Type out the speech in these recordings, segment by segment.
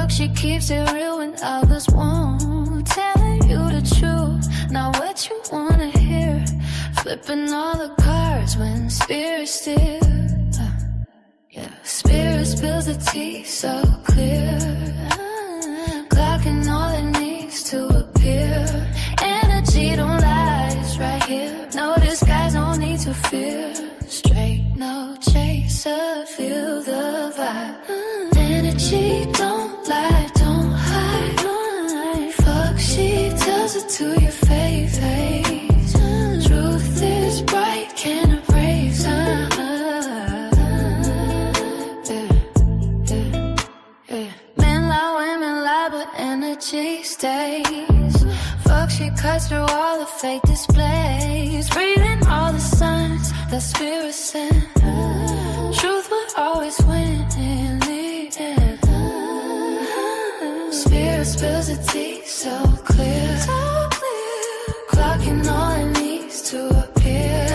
She keeps it real when others won't. Telling you the truth, not what you wanna hear. Flipping all the cards when spirit still. Spirit spills the tea so clear. Clocking all it needs to appear. Energy don't lie, it's right here. No disguise, no need to fear. Straight, no chaser, feel the vibe. Energy don't lie, don't hide. Foxxy tells it to your face. Truth is bright, can't erase. Men lie, women lie, but energy stays. Foxxy cuts through all the fake displays. Reading all the signs that spirit sent. Truth will always win in the end. Spirit spills the tea so clear. Clocking all it needs to appear.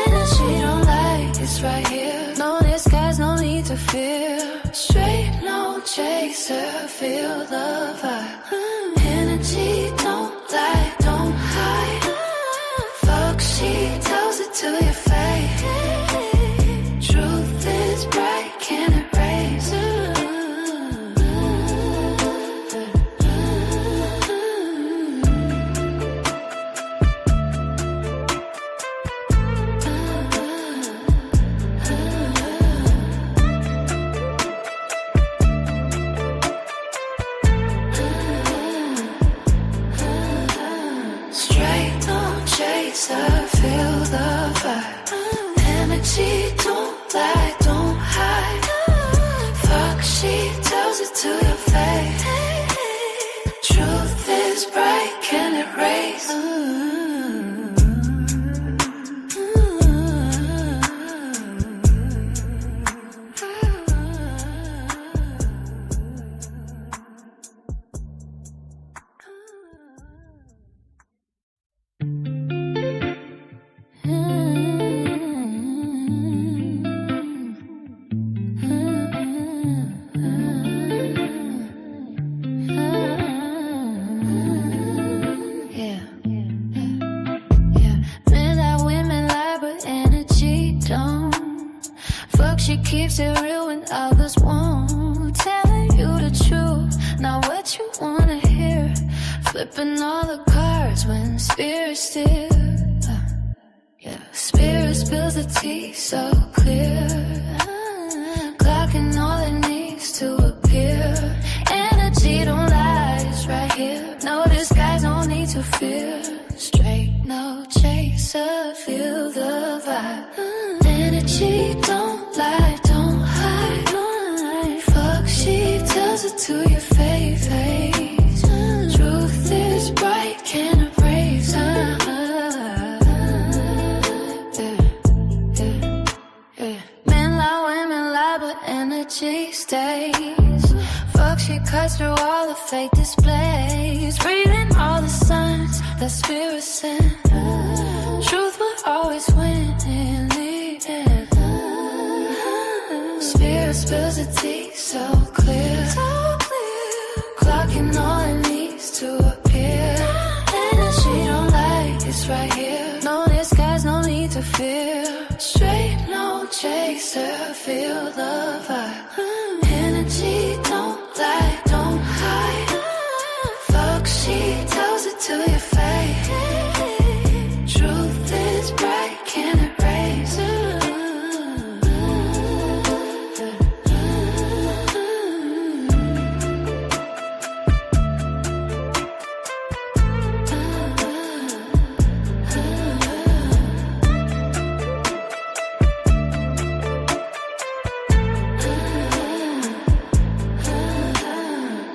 Energy don't lie, it's right here. No disguise, no need to fear. Straight, no chaser, feel the vibe. Energy don't lie, don't hide. Foxxy tells it to your face. Truth is bright, can't erase. Straight, no chaser, feel the vibe. Energy don't lie, don't hide. Foxxy tells it to your face. Truth is bright, can't erase. She keeps it real when others won't. Telling you the truth, not what you wanna hear. Flipping all the cards when spirit still. Spirit spills the tea so clear. Clocking all it needs to appear. Energy don't lie, it's right here. No disguise, no need to fear. Straight, no chaser, feel the vibe. Energy don't lie, don't hide. Foxxy tells it to your face. Truth is bright, can't erase. Men lie, women lie, but energy stays. Foxxy cuts through all the fake displays. Reading all the signs that spirit sent. Truth will always win in the end. Spirit spills the tea so clear. Clocking all it needs to appear. Energy don't lie, it's right here. No disguise, no need to fear. Straight, no chaser, feel the vibe. Energy don't lie, don't hide. Foxxy tells it to your face. Truth is bright, can't erase.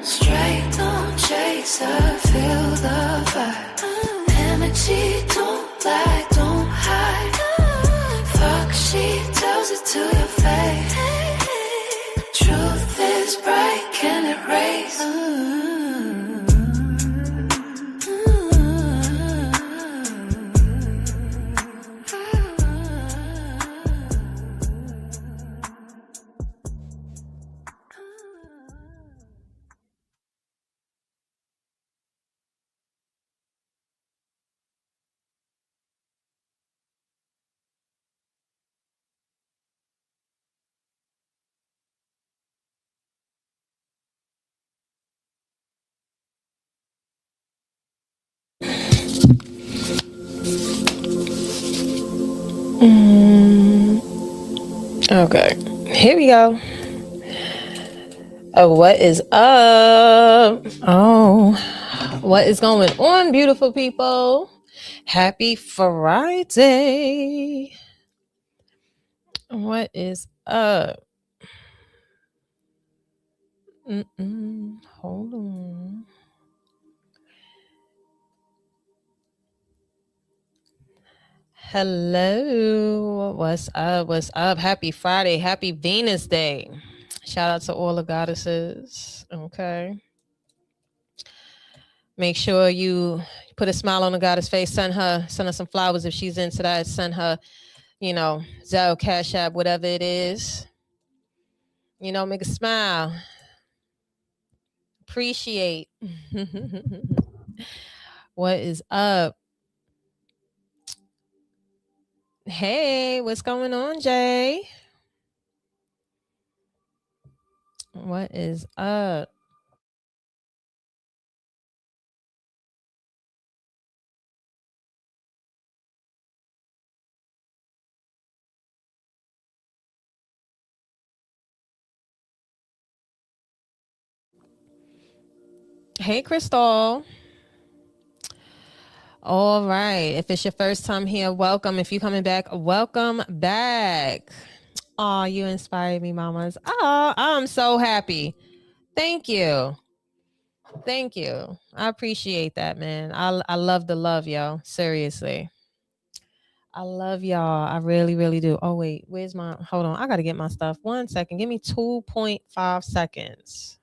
Straight, no chaser, feel the vibe. Energy don't lie, don't hide. Foxxy tells to your face. Truth is bright, can erase. Okay, here we go. Oh, what is up? Oh, what is going on, beautiful people? Happy Friday. What is up? Hold on. Hello. What's up? What's up? Happy Friday. Happy Venus Day. Shout out to all the goddesses. Okay. Make sure you put a smile on the goddess face. Send her some flowers if she's into that. Send her, Zelle, Cash App, whatever it is. Make a smile. Appreciate. What is up? Hey, what's going on, Jay? What is up? Hey, Crystal. All right. If it's your first time here, welcome. If you're coming back, welcome back. Oh, you inspired me, mamas. Oh, I'm so happy. Thank you. Thank you. I appreciate that, man. I love the love, y'all. Seriously. I love y'all. I really, really do. Oh, wait. Where's my... Hold on. I got to get my stuff. 1 second. Give me 2.5 seconds.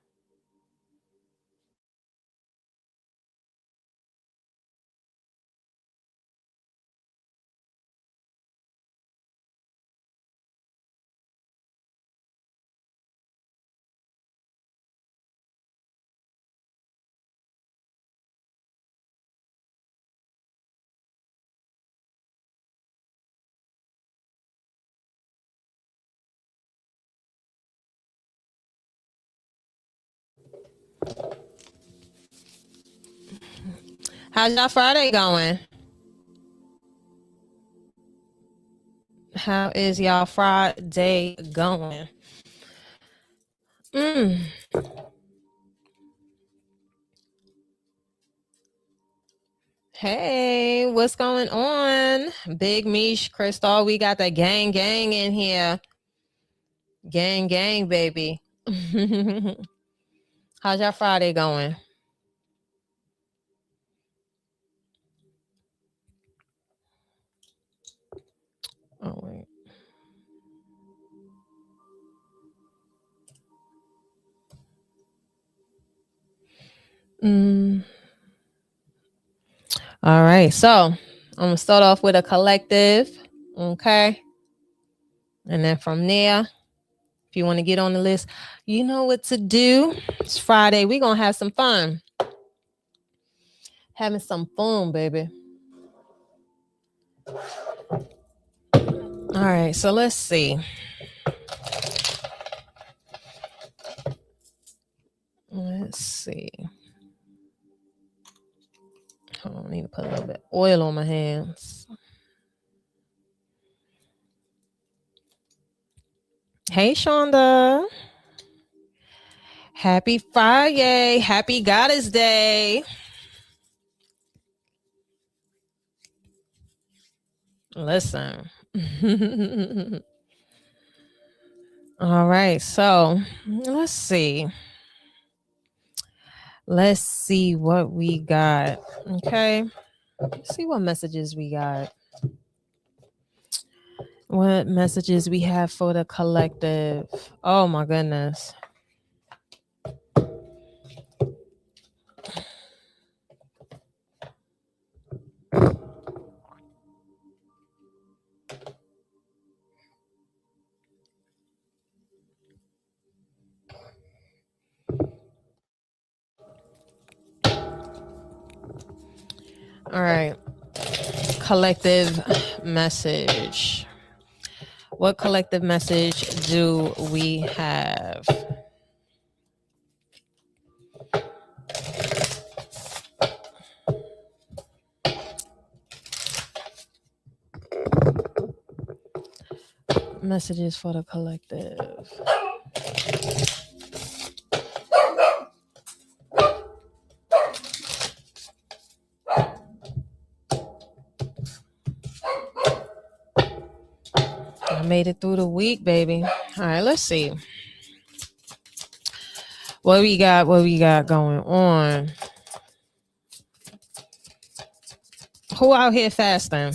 How's y'all Friday going? How is y'all Friday going? Hey, what's going on? Big Mish, Crystal, we got the gang in here. Gang, baby. How's your Friday going? Oh, wait. All right, so I'm gonna start off with a collective, okay? And then from there, if you want to get on the list, you know what to do. It's Friday. We're gonna have some fun. Having some fun, baby. All right, so let's see. Let's see. Hold on, I need to put a little bit of oil on my hands. Hey, Shonda. Happy Friday. Happy Goddess Day. Listen. All right, so let's see. Let's see what we got. Okay. Let's see what messages we got. What messages we have for the collective? Oh my goodness. All right. Collective message. What collective message do we have? Messages for the collective. I made it through the week, baby. All right, let's see. What we got going on? Who out here fasting?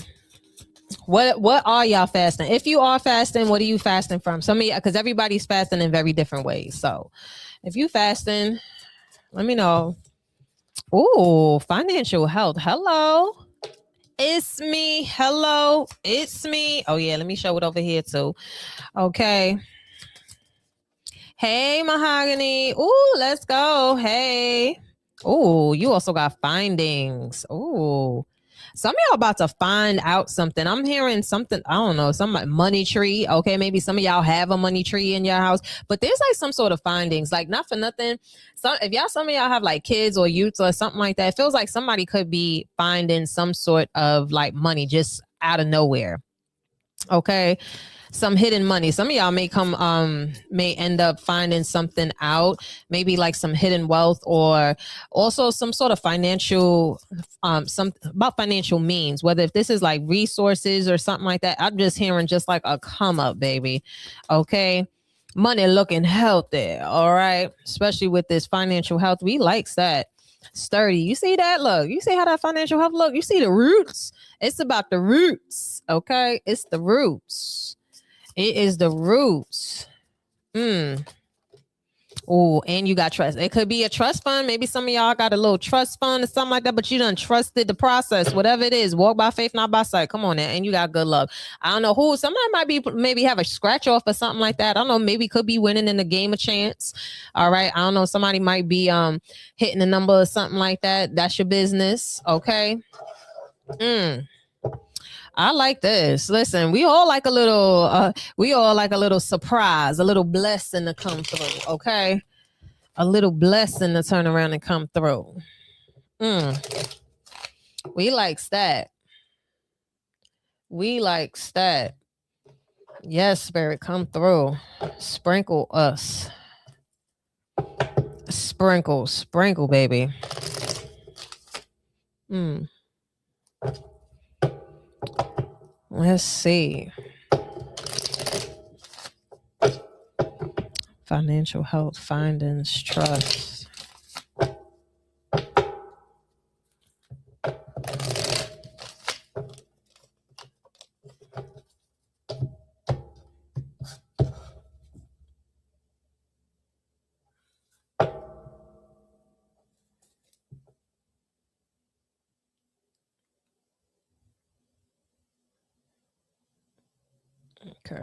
What are y'all fasting? If you are fasting, what are you fasting from? Some of you, because everybody's fasting in very different ways. So if you fasting, let me know. Ooh, financial health. Hello. It's me. Hello. It's me. Oh, yeah. Let me show it over here, too. Okay. Hey, Mahogany. Ooh, let's go. Hey. Ooh, you also got findings. Ooh. Some of y'all about to find out something. I'm hearing something. I don't know. Some money tree. Okay, maybe some of y'all have a money tree in your house, but there's like some sort of findings. Like not for nothing. Some of y'all have like kids or youths or something like that. It feels like somebody could be finding some sort of like money just out of nowhere. Okay, some hidden money. Some of y'all may end up finding something out, maybe like some hidden wealth or also some sort of financial some about financial means, whether if this is like resources or something like that. I'm just hearing just like a come up, baby. Okay, money looking healthy. All right, especially with this financial health, we likes that. Sturdy. You see that? Look, you see how that financial health look? You see the roots? It's about the roots. Okay, it's the roots. It is the roots. Oh, and you got trust. It could be a trust fund. Maybe some of y'all got a little trust fund or something like that, but you done trusted the process, whatever it is. Walk by faith, not by sight. Come on now. And you got good luck. I don't know who. Somebody might be maybe have a scratch off or something like that. I don't know. Maybe could be winning in the game of chance. All right. I don't know. Somebody might be hitting a number or something like that. That's your business. Okay. I like this. Listen, we all like a little surprise, a little blessing to come through. Okay. A little blessing to turn around and come through. We likes that. We likes that. Yes, spirit, come through. Sprinkle us. Sprinkle, baby. Let's see. Financial health, findings, trust. Okay.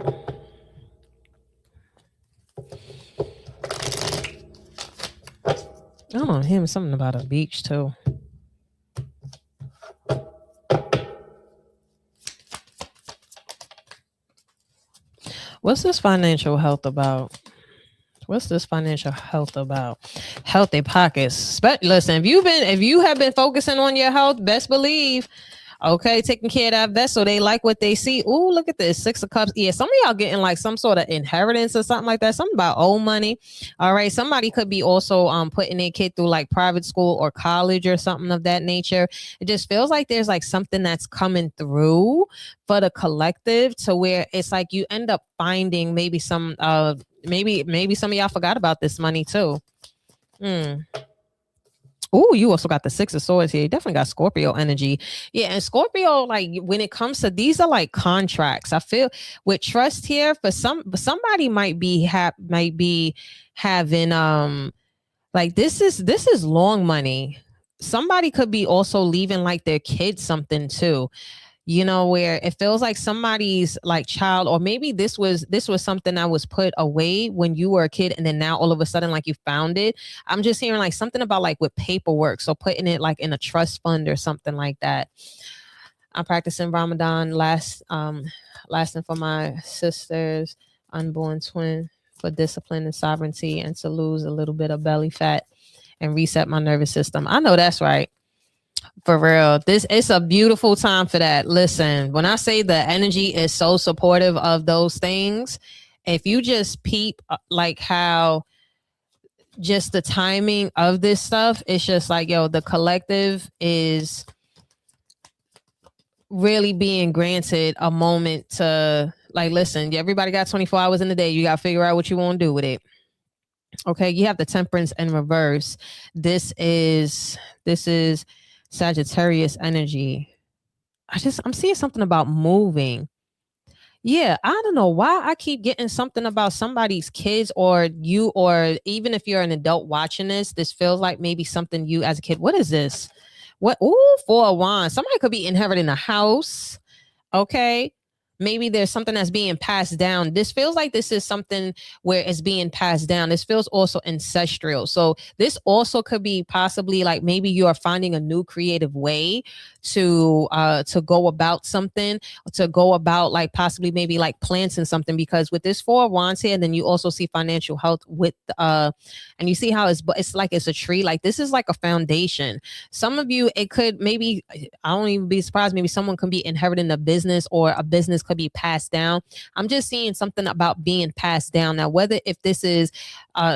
I don't know, him something about a beach too. What's this financial health about? What's this financial health about? Healthy pockets. Listen, if you have been focusing on your health, best believe, okay, taking care of that vessel. They like what they see. Ooh, look at this. 6 of Cups. Yeah, some of y'all getting like some sort of inheritance or something like that. Something about old money. All right. Somebody could be also putting their kid through like private school or college or something of that nature. It just feels like there's like something that's coming through for the collective to where it's like you end up finding maybe some maybe some of y'all forgot about this money too. Oh, you also got the Six of Swords here. You definitely got Scorpio energy. Yeah, and Scorpio, like when it comes to these are like contracts. I feel with trust here for somebody might be having like this is long money. Somebody could be also leaving like their kids something too, you know, where it feels like somebody's like child, or maybe this was something that was put away when you were a kid and then now all of a sudden like you found it. I'm just hearing like something about like with paperwork, so putting it like in a trust fund or something like that. I'm practicing Ramadan lasting for my sister's unborn twin, for discipline and sovereignty, and to lose a little bit of belly fat and reset my nervous system. I know that's right. For real. It's a beautiful time for that. Listen, when I say the energy is so supportive of those things, if you just peep like how just the timing of this stuff, it's just like, yo, the collective is really being granted a moment to like, listen, everybody got 24 hours in the day. You got to figure out what you want to do with it. Okay, you have the Temperance in reverse. This is Sagittarius energy. I'm seeing something about moving. Yeah, I don't know why I keep getting something about somebody's kids, or you, or even if you're an adult watching this feels like maybe something you as a kid. What is this? What? Ooh, Four of Wands. Somebody could be inheriting a house. Okay. Maybe there's something that's being passed down. This feels like this is something where it's being passed down. This feels also ancestral. So this also could be possibly like maybe you are finding a new creative way to go about something, to go about like possibly maybe like planting something, because with this Four of Wands here, and then you also see financial health with and you see how it's like it's a tree. Like this is like a foundation. Some of you, it could maybe, I don't even be surprised, maybe someone can be inheriting a business, or a business could be passed down. I'm just seeing something about being passed down. Now, whether if this is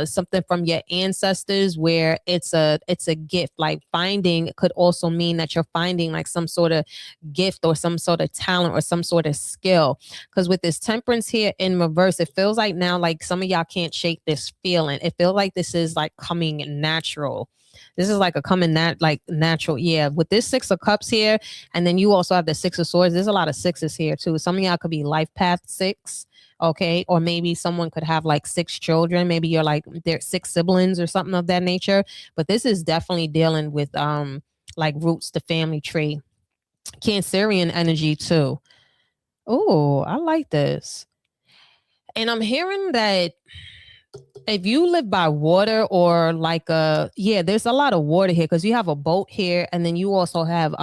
something from your ancestors where it's a gift, like finding could also mean that you're finding like some sort of gift or some sort of talent or some sort of skill. Because with this Temperance here in reverse, it feels like now like some of y'all can't shake this feeling. It feels like this is like coming natural. This is like a coming natural. Yeah. With this Six of Cups here, and then you also have the Six of Swords. There's a lot of sixes here too. Some of y'all could be life path 6. Okay. Or maybe someone could have like 6 children. Maybe you're like they're 6 siblings or something of that nature. But this is definitely dealing with like roots, the family tree. Cancerian energy too. Oh, I like this. And I'm hearing that if you live by water, or like there's a lot of water here, because you have a boat here, and then you also have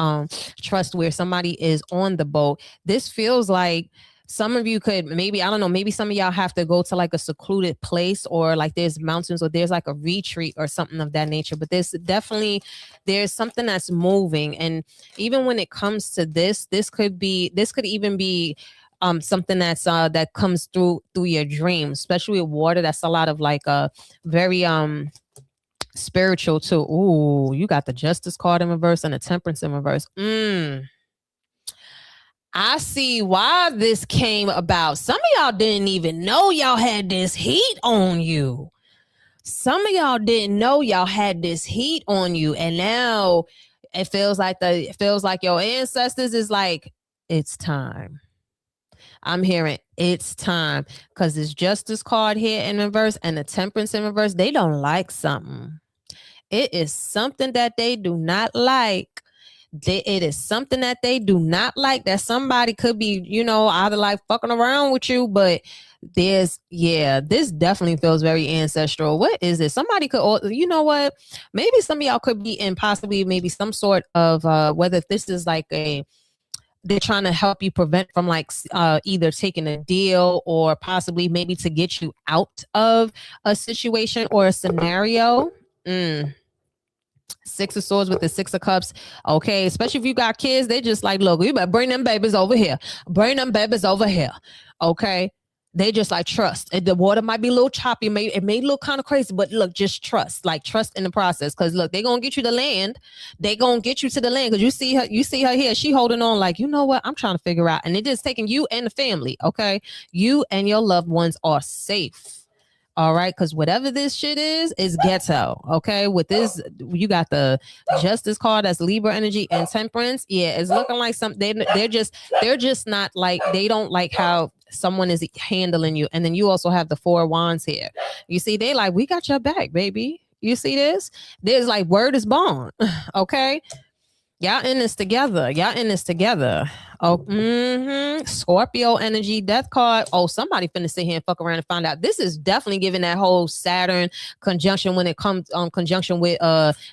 trust where somebody is on the boat. This feels like some of you could maybe, I don't know, maybe some of y'all have to go to like a secluded place, or like there's mountains, or there's like a retreat or something of that nature. But there's something that's moving. And even when it comes to this could even be something that's that comes through your dreams, especially with water. That's a lot of like very spiritual too. Ooh, you got the Justice card in reverse and the Temperance in reverse. I see why this came about. Some of y'all didn't even know y'all had this heat on you. Some of y'all didn't know y'all had this heat on you, and now it feels like your ancestors is like, it's time. I'm hearing it's time, because this Justice card here in reverse and the Temperance in reverse, they don't like something. It is something that they do not like. It is something that they do not like, that somebody could be, either like fucking around with you, but this definitely feels very ancestral. What is it? Somebody could, you know what? Maybe some of y'all could be in possibly maybe some sort of, whether if this is like they're trying to help you prevent from like either taking a deal, or possibly maybe to get you out of a situation or a scenario. Six of Swords with the Six of Cups. Okay, especially if you got kids, they just like, look, you better bring them babies over here. Bring them babies over here. Okay. They just like trust. The water might be a little choppy. It may look kind of crazy, but look, just trust. Like trust in the process. Because look, they're gonna get you the land. They're gonna get you to the land. Because you see her here. She holding on like, you know what? I'm trying to figure out. And it is taking you and the family. Okay. You and your loved ones are safe. All right, because whatever this shit is ghetto. Okay, with this, you got the Justice card, that's Libra energy, and Temperance. Yeah, it's looking like they're just not like, they don't like how someone is handling you. And then you also have the Four Wands here. You see, they like, we got your back, baby. You see this? There's like, word is bond. Okay, y'all in this together. Y'all in this together. Oh, Scorpio energy, death card. Oh, somebody finna sit here and fuck around and find out. This is definitely giving that whole Saturn conjunction when it comes on conjunction with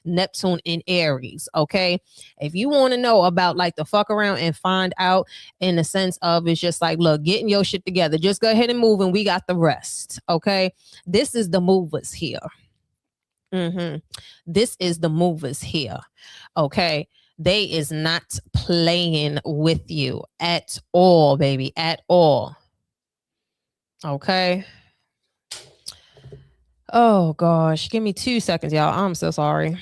Neptune in Aries. Okay. If you want to know about like the fuck around and find out, in the sense of, it's just like, look, getting your shit together. Just go ahead and move and we got the rest. Okay. This is the movers here. This is the movers here. Okay. They is not playing with you at all, baby, at all. Okay. Oh gosh, give me 2 seconds, y'all. I'm so sorry.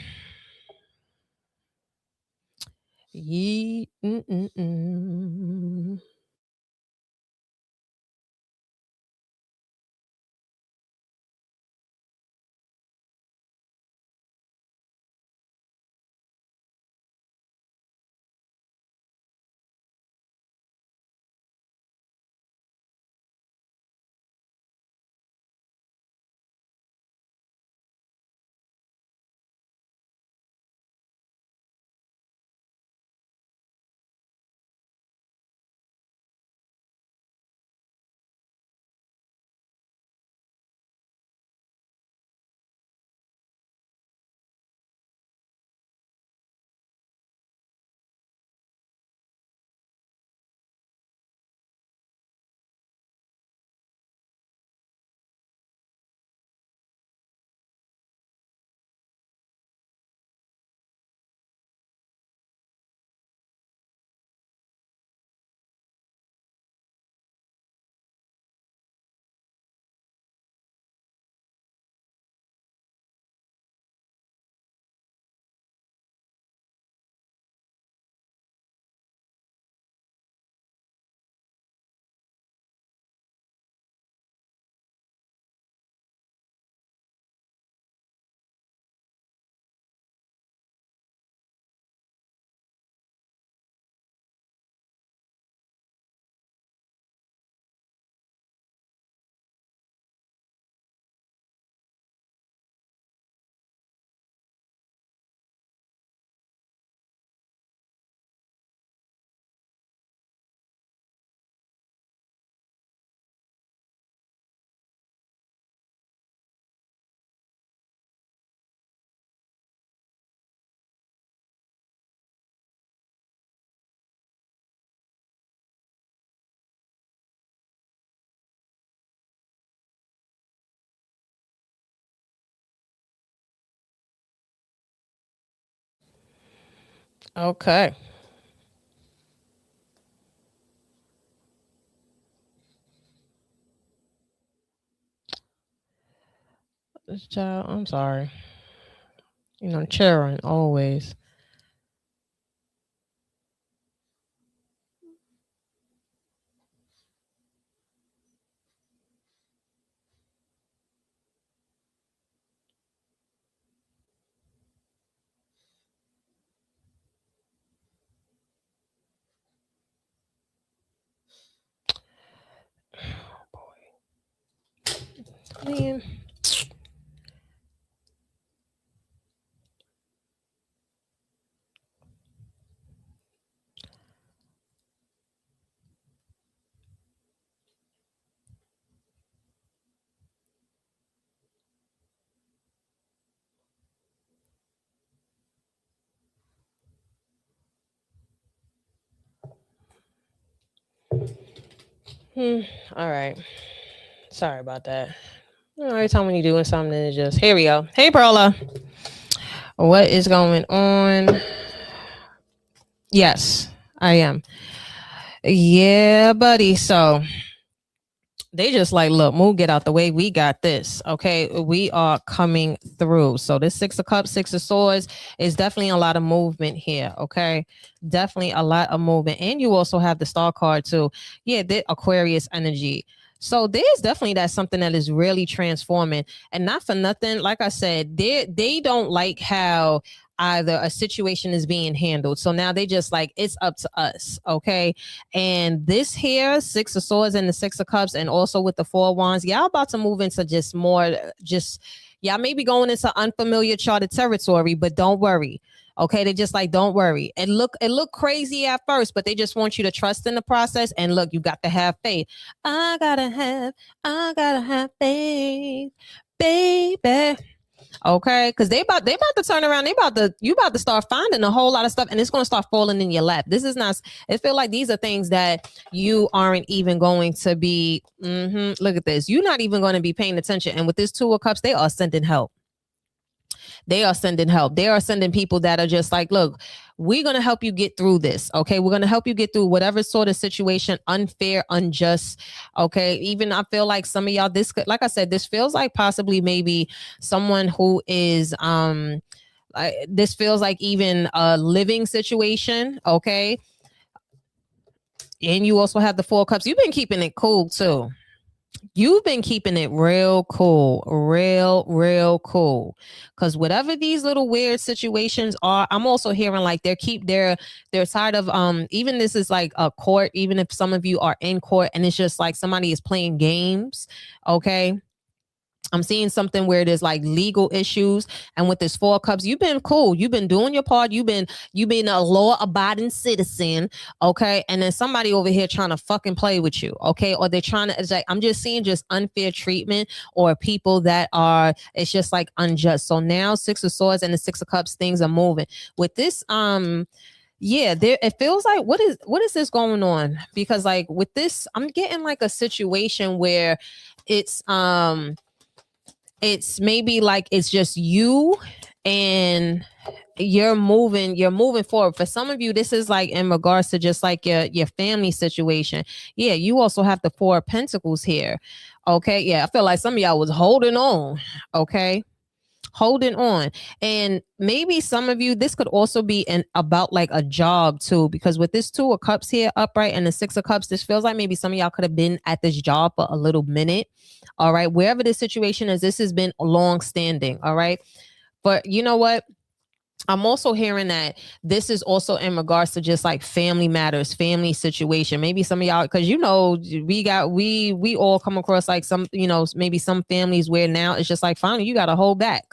Okay. This child, I'm sorry. You know, cheering always. Man. All right. Sorry about that. Every time when you're doing something, it's just, here we go. Hey, Perla. What is going on? Yes, I am. Yeah, buddy. So they just like, look, move, get out the way. We got this. Okay. We are coming through. So this Six of Cups, Six of Swords is definitely a lot of movement here. Okay. Definitely a lot of movement. And you also have the Star card too. Yeah, the Aquarius energy. So there's definitely that something that is really transforming, and not for nothing. Like I said, they don't like how either a situation is being handled. So now they just like, it's up to us. Okay. And this here, Six of Swords and the Six of Cups, and also with the Four of Wands, y'all about to move into just more, just, y'all may be going into unfamiliar charted territory, but don't worry. Okay, they just like, don't worry. It look crazy at first, but they just want you to trust in the process. And look, you got to have faith. I gotta have faith, baby. Okay, because they about to turn around. You about to start finding a whole lot of stuff, and it's going to start falling in your lap. This is not. It feel like these are things that you aren't even going to be. Look at this. You're not even going to be paying attention. And with this Two of Cups, they are sending help. They are sending help. They are sending people that are just like, look, we're going to help you get through this. Okay. We're going to help you get through whatever sort of situation, unfair, unjust. Okay. Even I feel like some of y'all, this, like I said, this feels like possibly maybe someone who is, this feels like even a living situation. Okay. And you also have the Four of Cups. You've been keeping it cool too. You've been keeping it real cool, real cool. Because whatever these little weird situations are, I'm also hearing like they're tired of even this is like a court, even if some of you are in court and it's just like somebody is playing games. Okay. I'm seeing something where there's like legal issues, and with this Four of Cups, you've been cool. You've been doing your part. You've been a law-abiding citizen, okay? And then somebody over here trying to fucking play with you, okay? Or they're trying to. It's like, I'm just seeing just unfair treatment, or people that are. It's just like unjust. So now Six of Swords and the Six of Cups, things are moving. With this, yeah, there. It feels like what is this going on? Because like with this, I'm getting like a situation where it's maybe like it's just you and you're moving forward. For some of you, this is like in regards to just like your family situation. Yeah, you also have the Four of Pentacles here. Okay, yeah, I feel like some of y'all was holding on. Okay, holding on. And maybe some of you, this could also be about like a job too, because with this Two of Cups here upright and the Six of Cups, this feels like maybe some of y'all could have been at this job for a little minute. All right, wherever this situation is, this has been long standing. All right, but you know what, I'm also hearing that this is also in regards to just like family matters, family situation. Maybe some of y'all, because you know, we all come across like some, you know, maybe some families where now it's just like, finally, you got to hold back.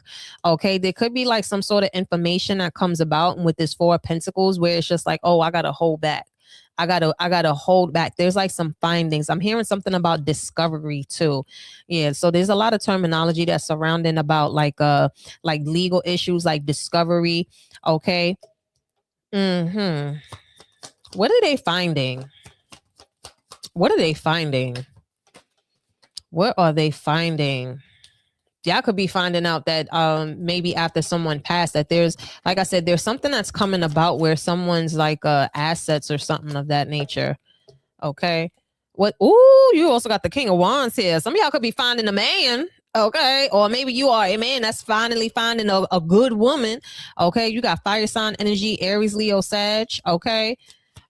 Okay. There could be like some sort of information that comes about with this Four of Pentacles where it's just like, oh, I got to hold back. I gotta hold back. There's like some findings. I'm hearing something about discovery too. Yeah. So there's a lot of terminology that's surrounding about like legal issues, like discovery. Okay. What are they finding? What are they finding? What are they finding? Y'all could be finding out that maybe after someone passed, that there's, like I said, there's something that's coming about where someone's like assets or something of that nature. Okay. What? Ooh, you also got the King of Wands here. Some of y'all could be finding a man. Okay. Or maybe you are a man that's finally finding a good woman. Okay. You got fire sign energy, Aries, Leo, Sag. Okay.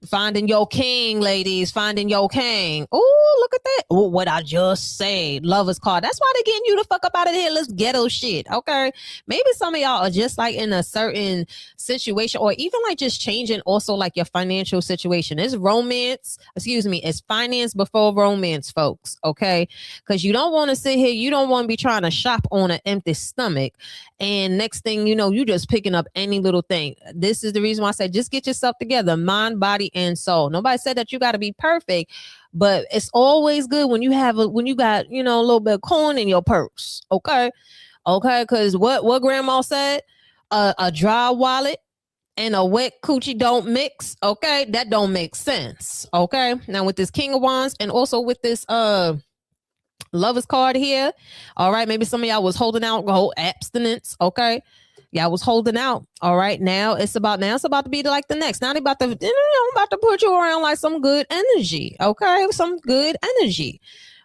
Finding your king, ladies. Finding your king. Oh, look at that. Oh, what I just said. Lover's card. That's why they're getting you the fuck up out of here. Let's ghetto shit. Okay. Maybe some of y'all are just like in a certain situation, or even like just changing also like your financial situation. It's romance. Excuse me. It's finance before romance, folks. Okay. Because you don't want to sit here. You don't want to be trying to shop on an empty stomach. And next thing you know, you just picking up any little thing. This is the reason why I said just get yourself together, mind, body, and soul. Nobody said that you got to be perfect, but it's always good when you got, you know, a little bit of coin in your purse. Okay. Because what grandma said, a dry wallet and a wet coochie don't mix. Okay. That don't make sense. Okay. Now with this King of Wands and also with this Lover's card here. All right. Maybe some of y'all was holding out, whole abstinence. Okay. Y'all was holding out. All right. Now it's about to be like the next. Now they about to put you around like some good energy. Okay. Some good energy.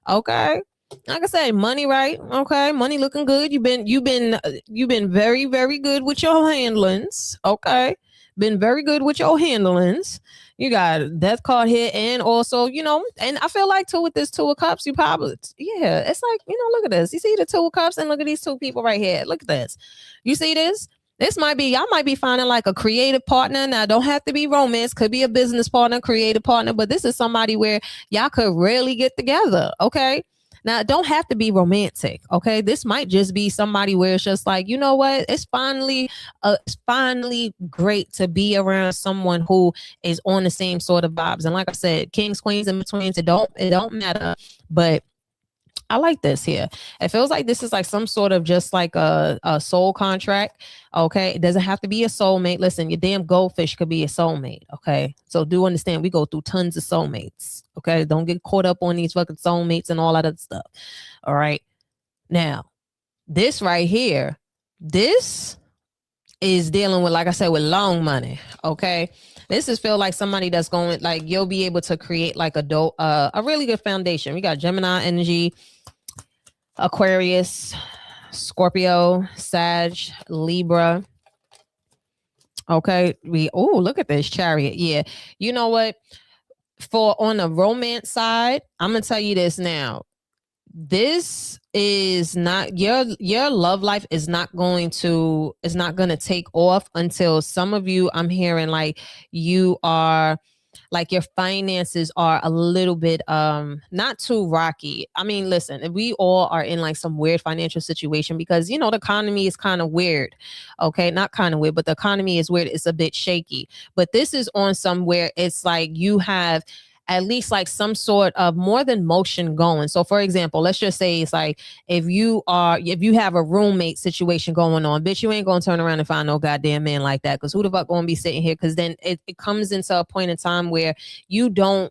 Okay. Like I said, money, right? Okay. Money looking good. You've been very, very good with your handlings. Okay. been very good with your handlings. You got death card here, and also, you know, and I feel like too with this 2 of Cups, you probably, yeah, it's like, you know, look at this. You see the 2 of Cups, and look at these 2 people right here. Look at this. You see this? This might be, y'all might be finding like a creative partner. Now, don't have to be romance, could be a business partner, creative partner, but this is somebody where y'all could really get together. Okay. Now, it don't have to be romantic. Okay. This might just be somebody where it's just like, you know what? It's finally great to be around someone who is on the same sort of vibes. And like I said, kings, queens, in betweens, it don't matter. But I like this here. It feels like this is like some sort of just like a soul contract. Okay. It doesn't have to be a soulmate. Listen, your damn goldfish could be a soulmate. Okay. So do understand we go through tons of soulmates. Okay. Don't get caught up on these fucking soulmates and all that other stuff. All right. Now, this right here, this is dealing with, like I said, with long money. Okay. This is feel like somebody that's going, like, you'll be able to create like a really good foundation. We got Gemini energy, Aquarius, Scorpio, Sag, Libra. Okay. Look at this Chariot. Yeah. You know what? For on the romance side, I'm going to tell you this now. This is not your love life is not going to take off until some of you, I'm hearing like you are like your finances are a little bit not too rocky. I mean, listen, we all are in like some weird financial situation because, you know, the economy is kind of weird. Okay, not kind of weird, but the economy is weird. It's a bit shaky. But this is on somewhere it's like you have at least like some sort of more than motion going. So for example, let's just say it's like if you have a roommate situation going on, bitch, you ain't gonna turn around and find no goddamn man like that. Cause who the fuck gonna be sitting here? Cause then it comes into a point in time where you don't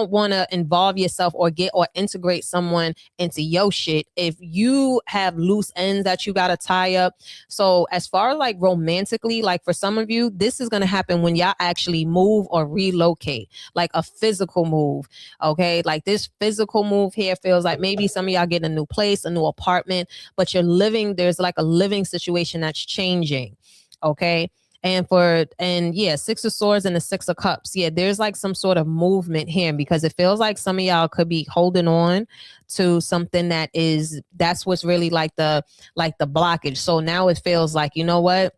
want to involve yourself or integrate someone into your shit if you have loose ends that you got to tie up. So as far as like romantically, like for some of you, this is going to happen when y'all actually move or relocate, like a physical move. Okay. Like this physical move here feels like maybe some of y'all get a new place, a new apartment, but there's like a living situation that's changing. Okay. And 6 of Swords and the 6 of Cups. Yeah, there's like some sort of movement here because it feels like some of y'all could be holding on to something that's what's really like the blockage. So now it feels like, you know what?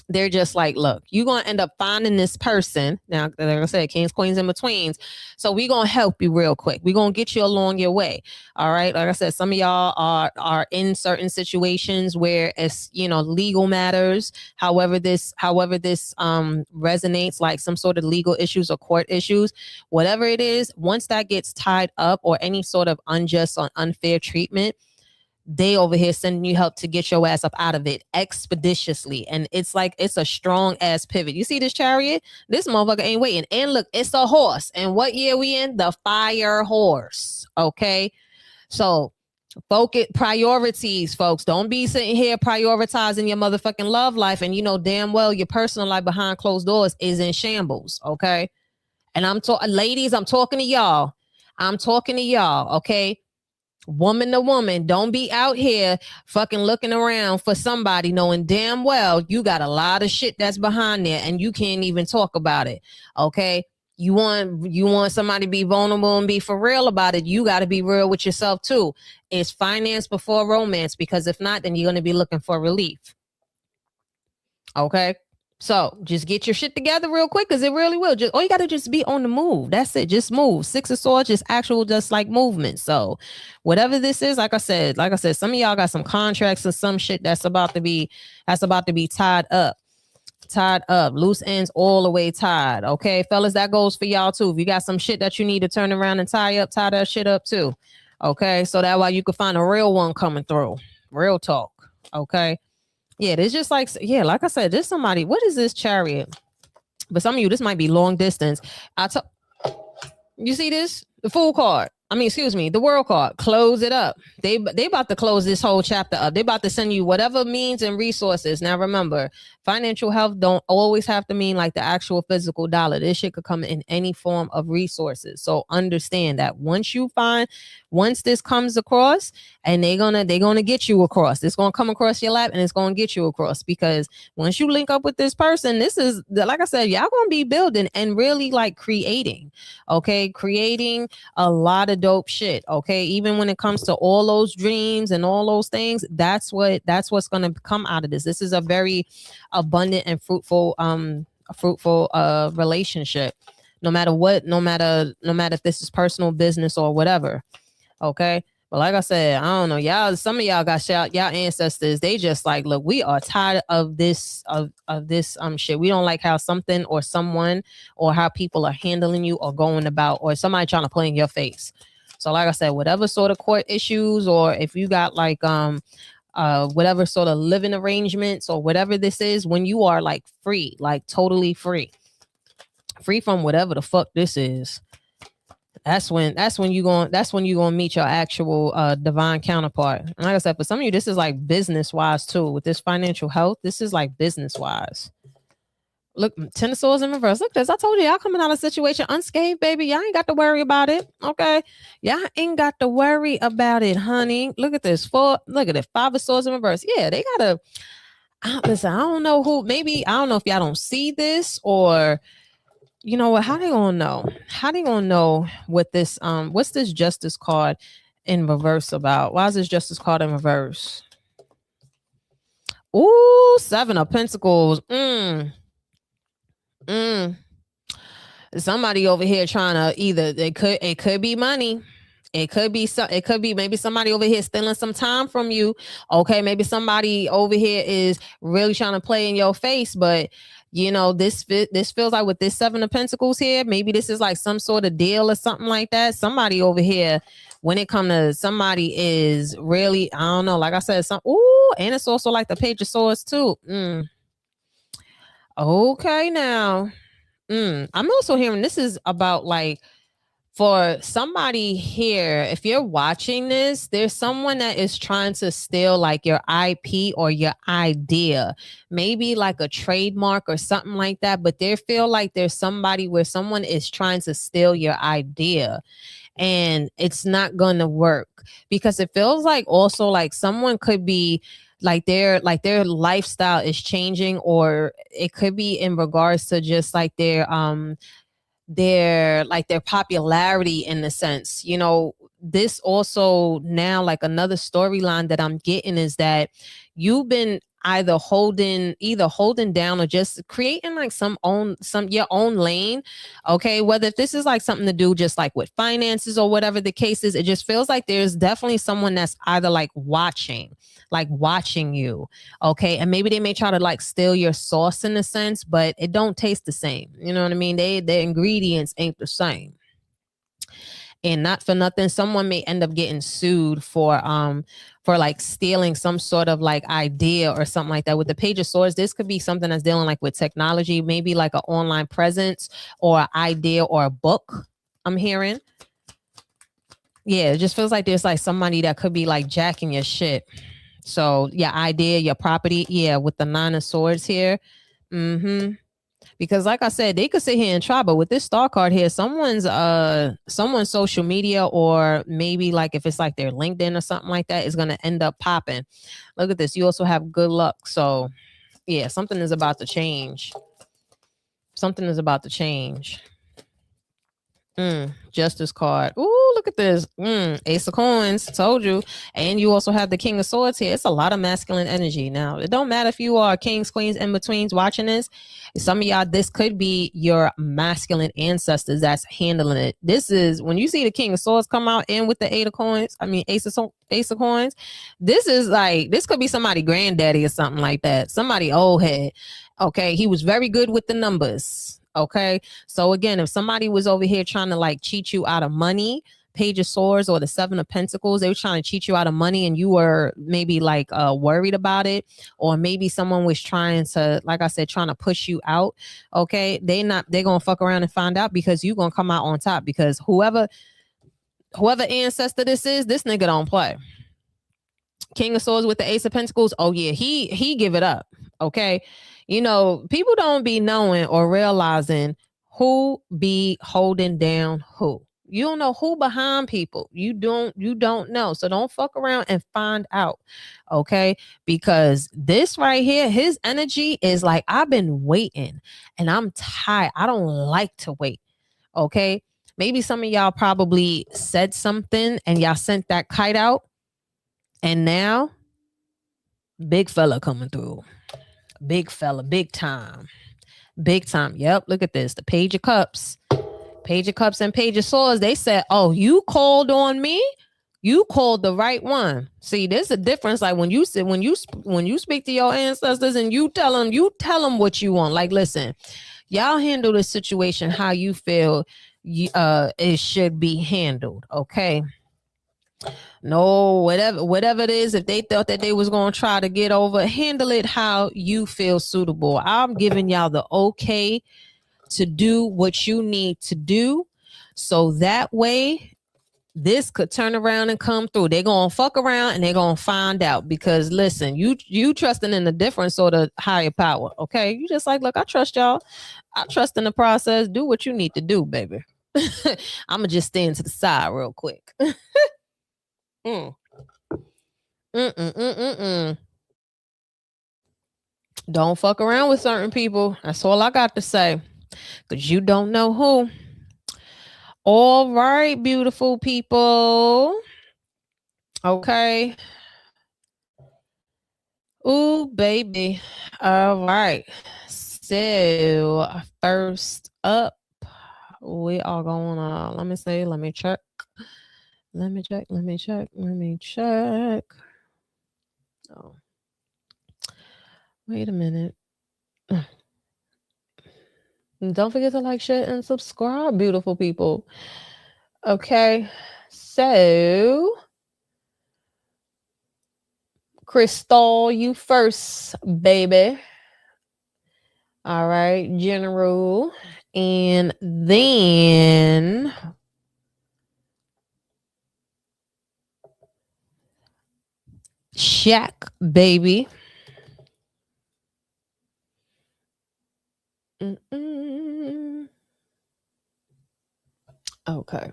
They're just like, look, you're going to end up finding this person. Now, like I said, kings, queens, in betweens. So we're going to help you real quick. We're going to get you along your way. All right. Like I said, some of y'all are in certain situations where it's, you know, legal matters. However this resonates, like some sort of legal issues or court issues, whatever it is, once that gets tied up or any sort of unjust or unfair treatment, they over here sending you help to get your ass up out of it expeditiously. And it's like, it's a strong ass pivot. You see this Chariot? This motherfucker ain't waiting. And look, it's a horse. And what year we in? The fire horse. Okay. So focus priorities, folks. Don't be sitting here prioritizing your motherfucking love life. And you know damn well your personal life behind closed doors is in shambles. Okay. And ladies, I'm talking to y'all. Okay. Woman to woman, don't be out here fucking looking around for somebody knowing damn well you got a lot of shit that's behind there and you can't even talk about it. Okay. You want somebody to be vulnerable and be for real about it. You got to be real with yourself too. It's finance before romance, because if not, then you're going to be looking for relief. Okay. So just get your shit together real quick, because it really will. All you got to just be on the move. That's it. Just move. 6 of Swords, just like movement. So whatever this is, like I said, some of y'all got some contracts and some shit that's about to be tied up. Loose ends all the way tied. Okay, fellas, that goes for y'all too. If you got some shit that you need to turn around and tie that shit up too. Okay, so that way you can find a real one coming through. Real talk. Okay. Yeah, it's just like, yeah, like I said, there's somebody. What is this Chariot? But some of you, this might be long distance. You see this? The Fool card. Excuse me, the world card, close it up. They about to close this whole chapter up. They about to send you whatever means and resources. Now remember, financial health don't always have to mean like the actual physical dollar. This shit could come in any form of resources. So understand that once this comes across, and they're gonna get you across. It's gonna come across your lap and it's gonna get you across, because once you link up with this person, this is like I said, y'all gonna be building and really like creating. Okay, creating a lot of dope shit. Okay, even when it comes to all those dreams and all those things, that's what's going to come out of this. This is a very abundant and fruitful relationship, no matter if this is personal, business, or whatever. Okay, but like I said, I don't know, y'all, some of y'all got y'all ancestors, they just like, look, we are tired of this shit. We don't like how something or someone or how people are handling you or going about, or somebody trying to play in your face. So like I said, whatever sort of court issues, or if you got like whatever sort of living arrangements or whatever this is, when you are like free, like totally free from whatever the fuck this is, that's when you're gonna meet your actual divine counterpart. And like I said, for some of you, this is like business wise too. With this financial health, this is like business wise. Look, 10 of Swords in reverse. Look this. I told you, y'all coming out of a situation unscathed, baby. Y'all ain't got to worry about it. Okay. Y'all ain't got to worry about it, honey. Look at this. Look at it. 5 of Swords in reverse. Yeah, they gotta listen. I don't know who, maybe, I don't know if y'all don't see this, or you know what, how they gonna know? How they gonna know what this what's this Justice card in reverse about? Why is this Justice card in reverse? Ooh, 7 of Pentacles. Somebody over here trying to it could be money. It could be maybe somebody over here stealing some time from you. Okay, maybe somebody over here is really trying to play in your face, but you know, this feels like with this 7 of Pentacles here, maybe this is like some sort of deal or something like that. Somebody over here, when it comes to somebody, is really, I don't know, like I said, and it's also like the Page of Swords too. Okay, now I'm also hearing this is about like, for somebody here, if you're watching this, there's someone that is trying to steal like your IP or your idea, maybe like a trademark or something like that. But they feel like there's somebody where someone is trying to steal your idea, and it's not going to work, because it feels like also like someone could be like their lifestyle is changing, or it could be in regards to just like their popularity in the sense, you know. This also now, like another storyline that I'm getting is that you've been either holding down or just creating like your own lane. Okay, whether if this is like something to do just like with finances or whatever the case is, it just feels like there's definitely someone that's either like watching you. Okay, and maybe they may try to like steal your sauce in a sense, but it don't taste the same. You know what I mean? The ingredients ain't the same. And not for nothing, someone may end up getting sued for like stealing some sort of like idea or something like that. With the Page of Swords, this could be something that's dealing like with technology, maybe like an online presence or an idea or a book, I'm hearing. Yeah, it just feels like there's like somebody that could be like jacking your shit. So your idea, your property, yeah, with the 9 of Swords here. Because like I said, they could sit here and try, but with this Star card here, someone's social media, or maybe like if it's like their LinkedIn or something like that, is going to end up popping. Look at this. You also have good luck. So yeah, something is about to change. Justice card. Ooh, look at this. Ace of Coins. Told you. And you also have the King of Swords here. It's a lot of masculine energy. Now, it don't matter if you are kings, queens, in betweens watching this. Some of y'all, this could be your masculine ancestors that's handling it. This is when you see the King of Swords come out in with the Ace of Coins. This is like, this could be somebody granddaddy or something like that. Somebody old head. Okay, he was very good with the numbers. Okay, so again, if somebody was over here trying to like cheat you out of money, Page of Swords or the 7 of Pentacles, they were trying to cheat you out of money, and you were maybe like worried about it, or maybe someone was trying to, like I said, trying to push you out. Okay, they're gonna fuck around and find out, because you're gonna come out on top, because whoever Whoever ancestor this is, this nigga don't play. King of Swords with the Ace of Pentacles. Oh yeah, he give it up. Okay. You know, people don't be knowing or realizing who be holding down who. You don't know who behind people. You don't know. So don't fuck around and find out. Okay. Because this right here, his energy is like, I've been waiting and I'm tired. I don't like to wait. Okay. Maybe some of y'all probably said something and y'all sent that kite out. And now, big fella coming through. Big fella, big time. Big time. Yep, look at this. The Page of Cups. Page of Cups and Page of Swords. They said, oh, you called on me? You called the right one. See, there's a difference. Like when you speak to your ancestors and you tell them what you want. Like, listen, y'all handle the situation how you feel it should be handled. Okay. No, whatever it is, if they thought that they was going to try to get over, handle it how you feel suitable. I'm giving y'all the okay to do what you need to do. So that way this could turn around and come through. They're going to fuck around and they're going to find out because listen, you trusting in a different sort of higher power. Okay. You just like, look, I trust y'all. I trust in the process. Do what you need to do, baby. I'm going to just stand to the side real quick. Don't fuck around with certain people. That's all I got to say. Because you don't know who. All right, beautiful people. Okay. Ooh, baby. All right. So, first up, we are going to, let me check. Let me check. Oh. Wait a minute. Don't forget to like, share, and subscribe, beautiful people. Okay. So, Crystal, you first, baby. All right, General. And then Shaq, baby. Okay.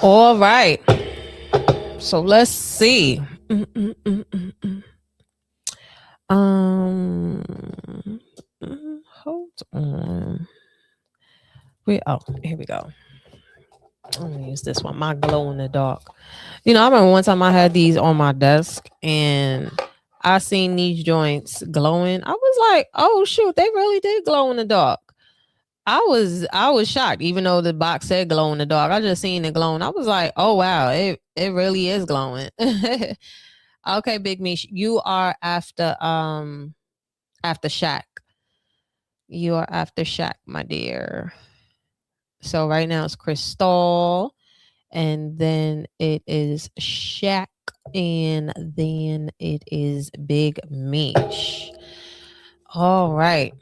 All right. So let's see. Hold on. Here we go. I'm gonna use this one. My glow in the dark. You know, I remember one time I had these on my desk and I seen these joints glowing. I was like, oh shoot, they really did glow in the dark. I was shocked, even though the box said glow in the dark. I just seen it glowing. I was like, oh wow, it really is glowing. Okay, Big Mish, you are after Shaq. You are after Shaq, my dear. So right now it's Crystal, and then it is Shaq, and then it is Big Mish. All right.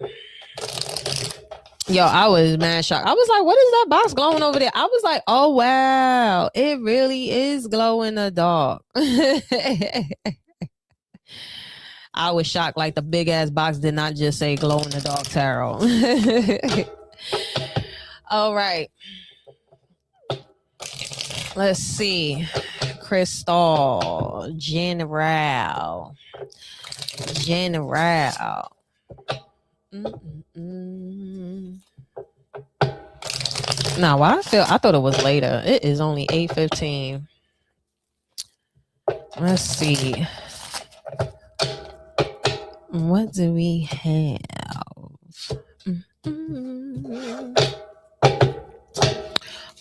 Yo, I was mad shocked. I was like, what is that box glowing over there? I was like, oh, wow. It really is glow in the dark. I was shocked. Like the big ass box did not just say glow in the dark tarot. All right. Let's see. Crystal. General. Now, I thought it was later. It is only 8:15. Let's see. What do we have?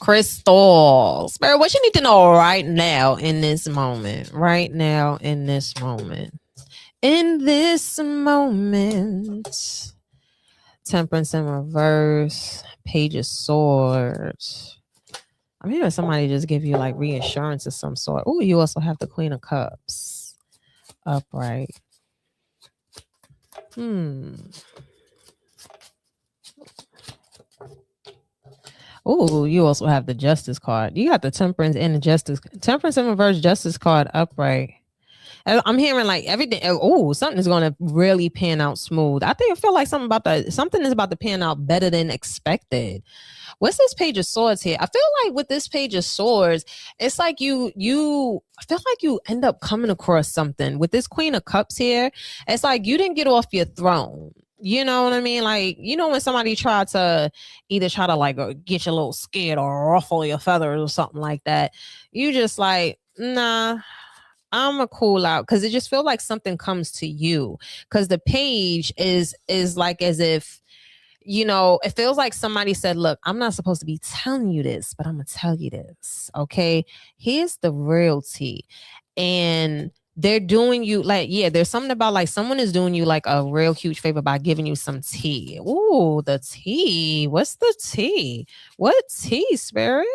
Crystal. Spirit, what you need to know right now in this moment. Temperance in reverse. Page of Swords. I'm hearing somebody just give you like reassurance of some sort. Oh, you also have the Queen of Cups upright. Oh, you also have the Justice card. You got the Temperance and the Justice. Temperance in reverse, Justice card upright. I'm hearing like everything. Oh, something is going to really pan out smooth. I feel like something is about to pan out better than expected. What's this Page of Swords here? I feel like with this Page of Swords, it's like I feel like you end up coming across something. With this Queen of Cups here, it's like you didn't get off your throne. You know what I mean? Like, you know, when somebody try to like get you a little scared or ruffle your feathers or something like that, you just like, nah, I'm a cool out, because it just feels like something comes to you, because the page is like as if, you know, it feels like somebody said, look, I'm not supposed to be telling you this, but I'm gonna tell you this. Okay, here's the realty. And they're doing you like, yeah, there's something about like someone is doing you like a real huge favor by giving you some tea. Ooh, the tea. What's the tea? What tea, Spirit?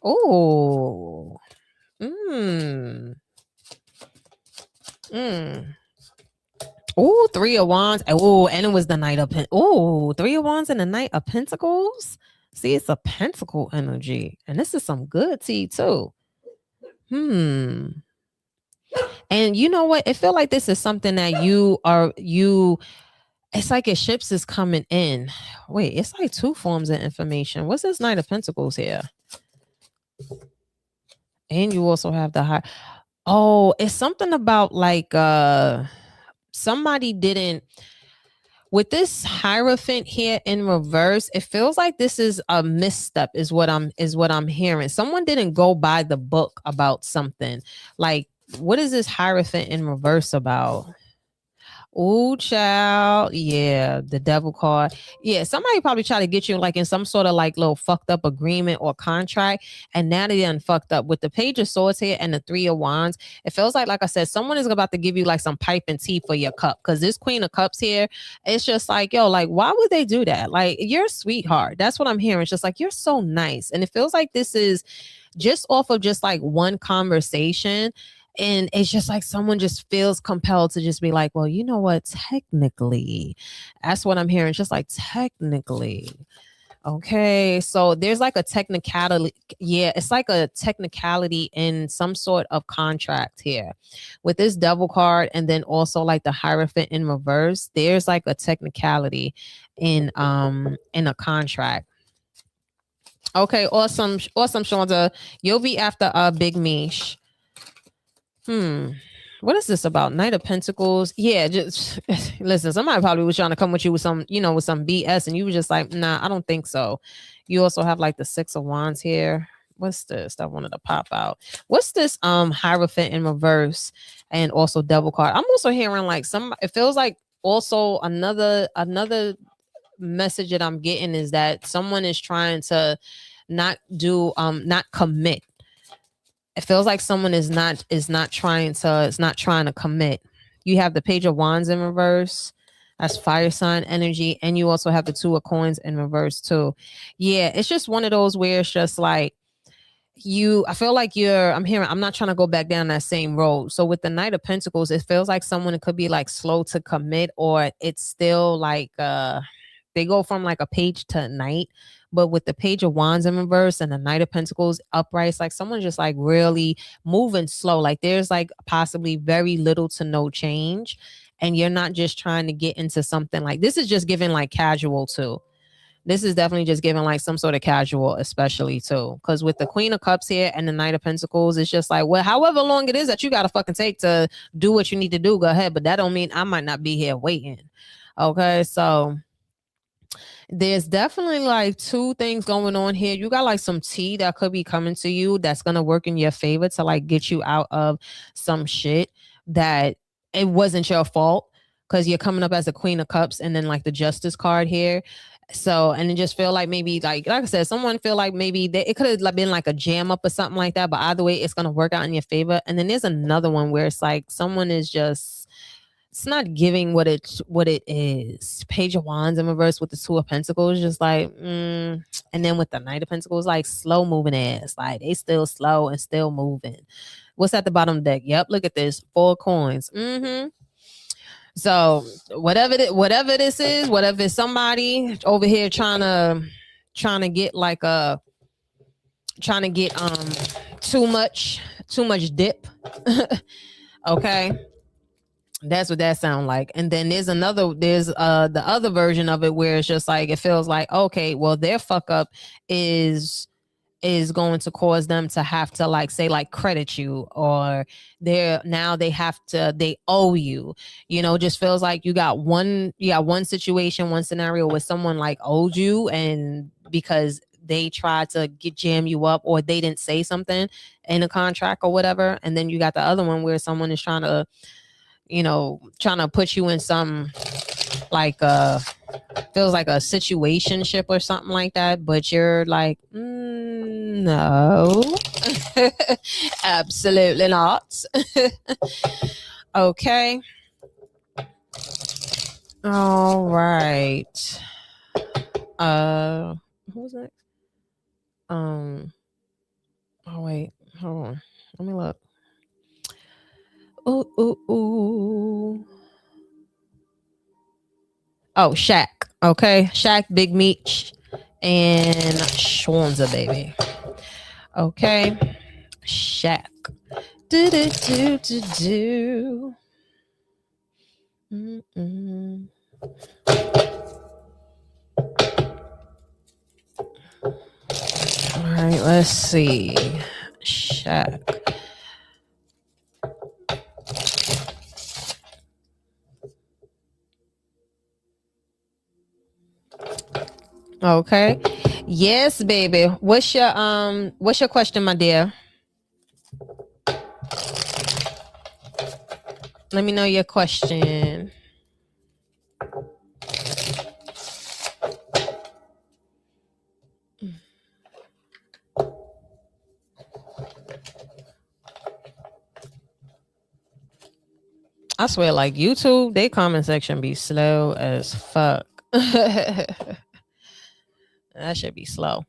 Ooh. Oh, 3 of Wands. Oh, and it was the Knight of Oh, 3 of Wands and the Knight of Pentacles. See, it's a pentacle energy. And this is some good tea too. And you know what? It feel like this is something that it's like a ships is coming in. Wait, it's like 2 forms of information. What's this Knight of Pentacles here? And you also have the high. Oh, it's something about like somebody didn't, with this Hierophant here in reverse, it feels like this is a misstep is what I'm hearing. Someone didn't go by the book about something. Like, what is this Hierophant in reverse about? Oh, child. Yeah, the Devil card. Yeah, somebody probably tried to get you like in some sort of like little fucked up agreement or contract, and now they done fucked up. With the Page of Swords here and the 3 of Wands, it feels like I said, someone is about to give you like some pipe and tea for your cup, because this Queen of Cups here, it's just like, yo, like, why would they do that? Like, you're a sweetheart. That's what I'm hearing. It's just like, you're so nice. And it feels like this is just off of just like one conversation. And it's just like someone just feels compelled to just be like, well, you know what? Technically, that's what I'm hearing. Just like technically. Okay. So there's like a technicality. Yeah. It's like a technicality in some sort of contract here with this Devil card. And then also like the Hierophant in reverse. There's like a technicality in a contract. Okay. Awesome. Awesome, Shonda. You'll be after Big Mish. What is this about? Knight of Pentacles. Yeah, just listen, somebody probably was trying to come with you with some, you know, with some BS, and you were just like, nah, I don't think so. You also have like the 6 of Wands here. What's this? I wanted to pop out. What's this Hierophant in reverse and also Devil card? I'm also hearing like it feels like also another message that I'm getting is that someone is trying to not commit. It feels like someone is not trying to commit. You have the Page of Wands in reverse. That's fire sign energy. And you also have the 2 of Coins in reverse too. Yeah, it's just one of those where it's just like I feel like I'm not trying to go back down that same road. So with the Knight of Pentacles, it feels like someone could be like slow to commit, or it's still like they go from like a page to a knight. But with the Page of Wands in reverse and the Knight of Pentacles upright, it's like someone just like really moving slow. Like there's like possibly very little to no change. And you're not just trying to get into something like this is just giving like casual too. This is definitely just giving like some sort of casual, especially too. Because with the Queen of Cups here and the Knight of Pentacles, it's just like, well, however long it is that you got to fucking take to do what you need to do, go ahead. But that don't mean I might not be here waiting. Okay, so there's definitely like 2 things going on here. You got like some tea that could be coming to you that's going to work in your favor to like get you out of some shit that it wasn't your fault, because you're coming up as a Queen of Cups and then like the Justice card here. So, and it just feel like maybe like I said, someone feel like maybe it could have been like a jam up or something like that. But either way, it's going to work out in your favor. And then there's another one where it's like someone is just, it's not giving what it is. Page of Wands in reverse with the 2 of Pentacles, just like, and then with the Knight of Pentacles, like slow moving ass, like they still slow and still moving. What's at the bottom of the deck? Yep, look at this, 4 coins. So whatever this is, whatever it's somebody over here trying to trying to get too much dip. Okay, that's what that sounds like. And then there's the other version of it where it's just like it feels like, okay, well, their fuck up is going to cause them to have to like say like credit you, or they owe you. Just feels like you got one situation, one scenario where someone like owed you, and because they tried to jam you up, or they didn't say something in a contract or whatever. And then you got the other one where someone is trying to put you in some like feels like a situationship or something like that, but you're like, no. Absolutely not. Okay, all right. Who's next? Oh wait, hold on, let me look. Ooh. Oh, Shaq. Okay, Shaq, Big Meech, and Schwanza, baby. Okay, Shaq. Do. All right, let's see. Shaq. Okay. Yes, baby. What's your question, my dear? Let me know your question. I swear, like YouTube, they comment section be slow as fuck. That should be slow.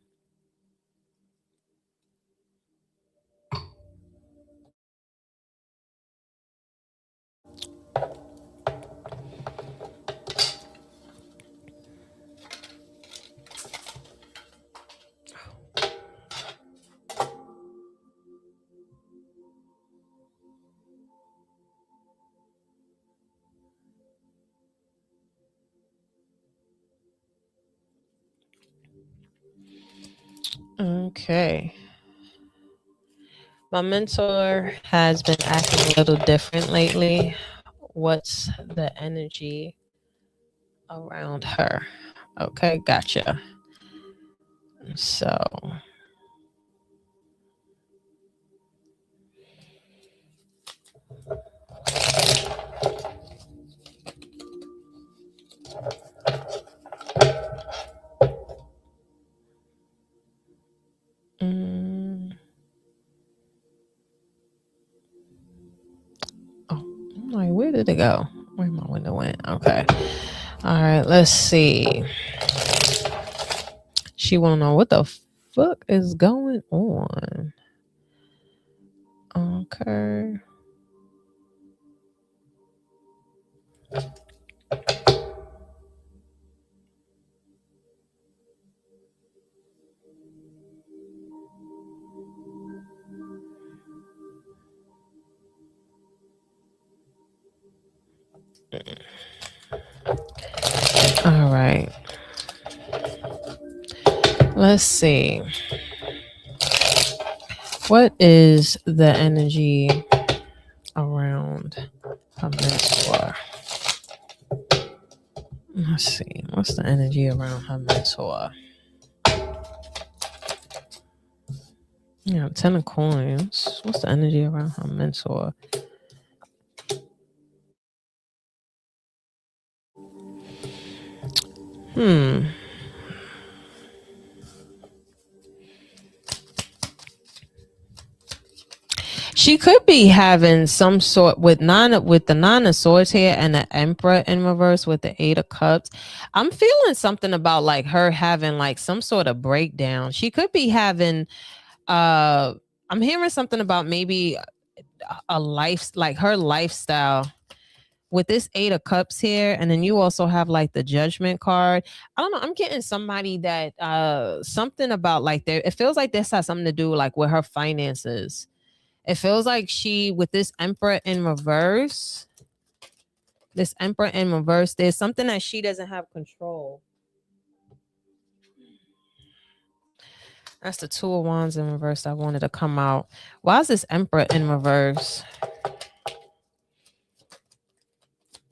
Okay. My mentor has been acting a little different lately. What's the energy around her? Okay, gotcha. So, I'm like, where did it go? Where my window went? Okay. All right, let's see. She want to know what the fuck is going on. Okay. All right. Let's see. What is the energy around her mentor? Let's see. What's the energy around her mentor? Yeah, 10 of coins. What's the energy around her mentor? She could be having some sort with the 9 of swords here and the Emperor in reverse with the 8 of cups. I'm feeling something about like her having like some sort of breakdown. She could be having I'm hearing something about maybe a life, like her lifestyle with this 8 of Cups here, and then you also have like the Judgment card. I don't know. I'm getting somebody that something about like there. It feels like this has something to do like with her finances. It feels like she with this Emperor in reverse. This Emperor in reverse, there's something that she doesn't have control. That's the 2 of Wands in reverse I wanted to come out. Why is this Emperor in reverse?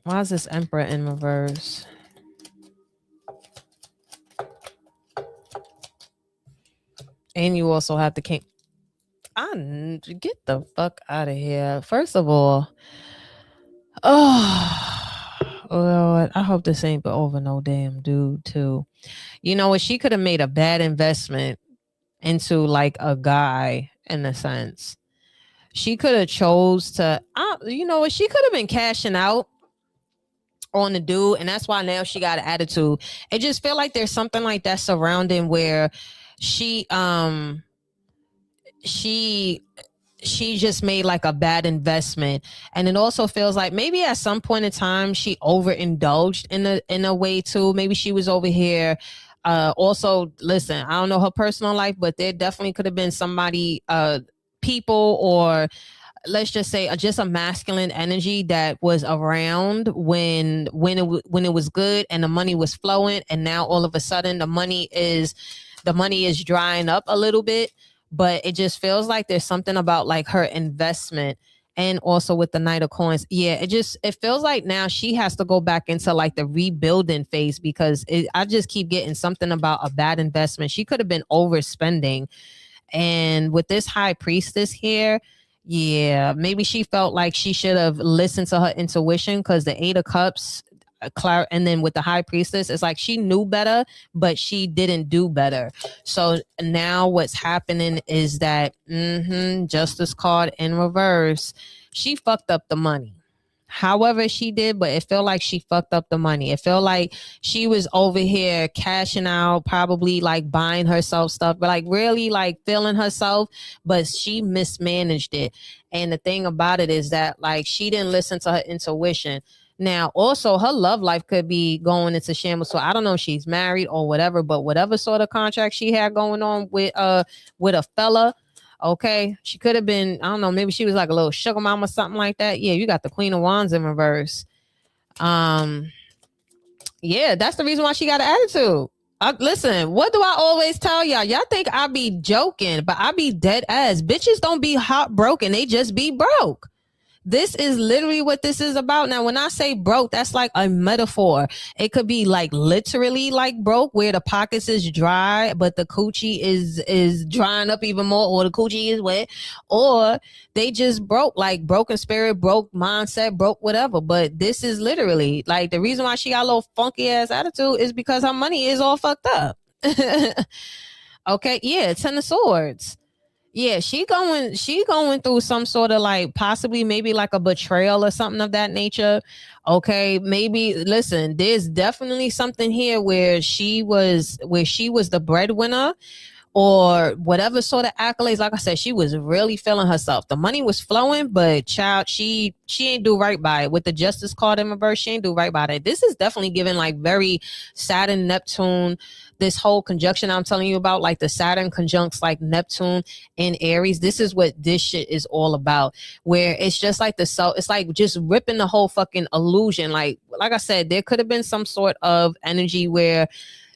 Why is this Emperor in reverse? And you also have the King. Get the fuck out of here. First of all, oh Lord, I hope this ain't over no damn dude too. You know what? She could have made a bad investment into like a guy in a sense. She could have chose to, you know what? She could have been cashing out on the dude, and that's why now she got an attitude. It just feel like there's something like that surrounding where she just made like a bad investment, and it also feels like maybe at some point in time she overindulged in a way too. Maybe she was over here. Also, listen, I don't know her personal life, but there definitely could have been somebody, people, or let's just say just a masculine energy that was around when it was good and the money was flowing, and now all of a sudden the money is drying up a little bit. But it just feels like there's something about like her investment, and also with the Knight of Coins. Yeah, it feels like now she has to go back into like the rebuilding phase, because I just keep getting something about a bad investment. She could have been overspending. And with this High Priestess here, yeah, maybe she felt like she should have listened to her intuition, because the 8 of Cups, and then with the High Priestess, it's like she knew better, but she didn't do better. So now what's happening is that Justice card in reverse, she fucked up the money. However she did, but it felt like she fucked up the money. It felt like she was over here cashing out, probably like buying herself stuff, but like really like feeling herself, but she mismanaged it. And the thing about it is that like she didn't listen to her intuition. Now, also her love life could be going into shambles. So I don't know if she's married or whatever, but whatever sort of contract she had going on with a fella, okay, she could have been, I don't know, maybe she was like a little sugar mama or something like that. Yeah, you got the Queen of Wands in reverse. Yeah, that's the reason why she got an attitude. Listen, what do I always tell y'all? Y'all think I be joking, but I be dead ass. Bitches don't be heartbroken. They just be broke. This is literally what this is about. Now, when I say broke, that's like a metaphor. It could be like literally like broke, where the pockets is dry, but the coochie is drying up even more, or the coochie is wet, or they just broke, like broken spirit, broke mindset, broke whatever. But this is literally like the reason why she got a little funky ass attitude is because her money is all fucked up. Okay, yeah, 10 of Swords. Yeah, she going through some sort of like possibly maybe like a betrayal or something of that nature. Okay, maybe listen, there's definitely something here where she was the breadwinner, or whatever sort of accolades. Like I said, she was really feeling herself. The money was flowing, but child, she ain't do right by it. With the Justice card in reverse, she ain't do right by it. This is definitely giving like very Saturn, Neptune, this whole conjunction I'm telling you about, like the Saturn conjuncts like Neptune in Aries. This is what this shit is all about, where it's just like it's like just ripping the whole fucking illusion. Like I said, there could have been some sort of energy where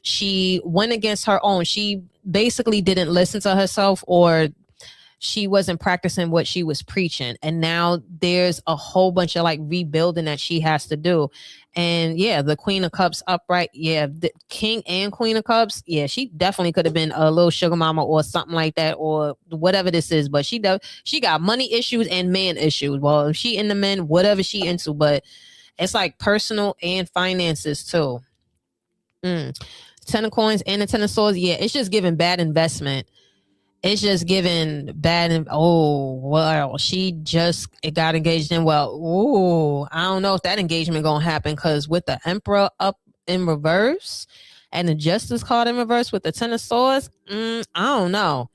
she went against her own. She basically didn't listen to herself, or she wasn't practicing what she was preaching. And now there's a whole bunch of like rebuilding that she has to do. And yeah, the Queen of Cups upright. Yeah, the King and Queen of Cups. Yeah, she definitely could have been a little sugar mama or something like that, or whatever this is. But she got money issues and man issues. Well, if she into men, whatever she into, but it's like personal and finances too. 10 of Coins and the 10 of Swords. Yeah, it's just giving bad investment. It's just giving bad. Oh, well, she just got engaged in. Well, ooh, I don't know if that engagement gonna happen, because with the Emperor up in reverse and the Justice card in reverse with the 10 of Swords, I don't know.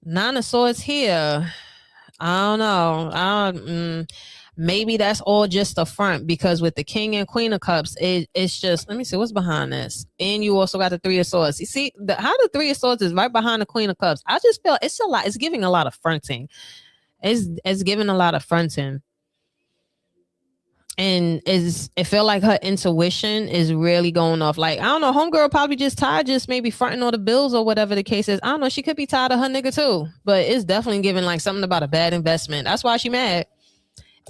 9 of Swords here. I don't know. maybe that's all just a front, because with the King and Queen of Cups, it's just, let me see what's behind this. And you also got the Three of Swords. You see how the Three of Swords is right behind the Queen of Cups. I just feel it's a lot. It's giving a lot of fronting. It's giving a lot of fronting. And it feel like her intuition is really going off. Like, I don't know, homegirl probably just tired, just maybe fronting all the bills or whatever the case is. I don't know, she could be tired of her nigga too, but it's definitely giving like something about a bad investment. That's why she mad.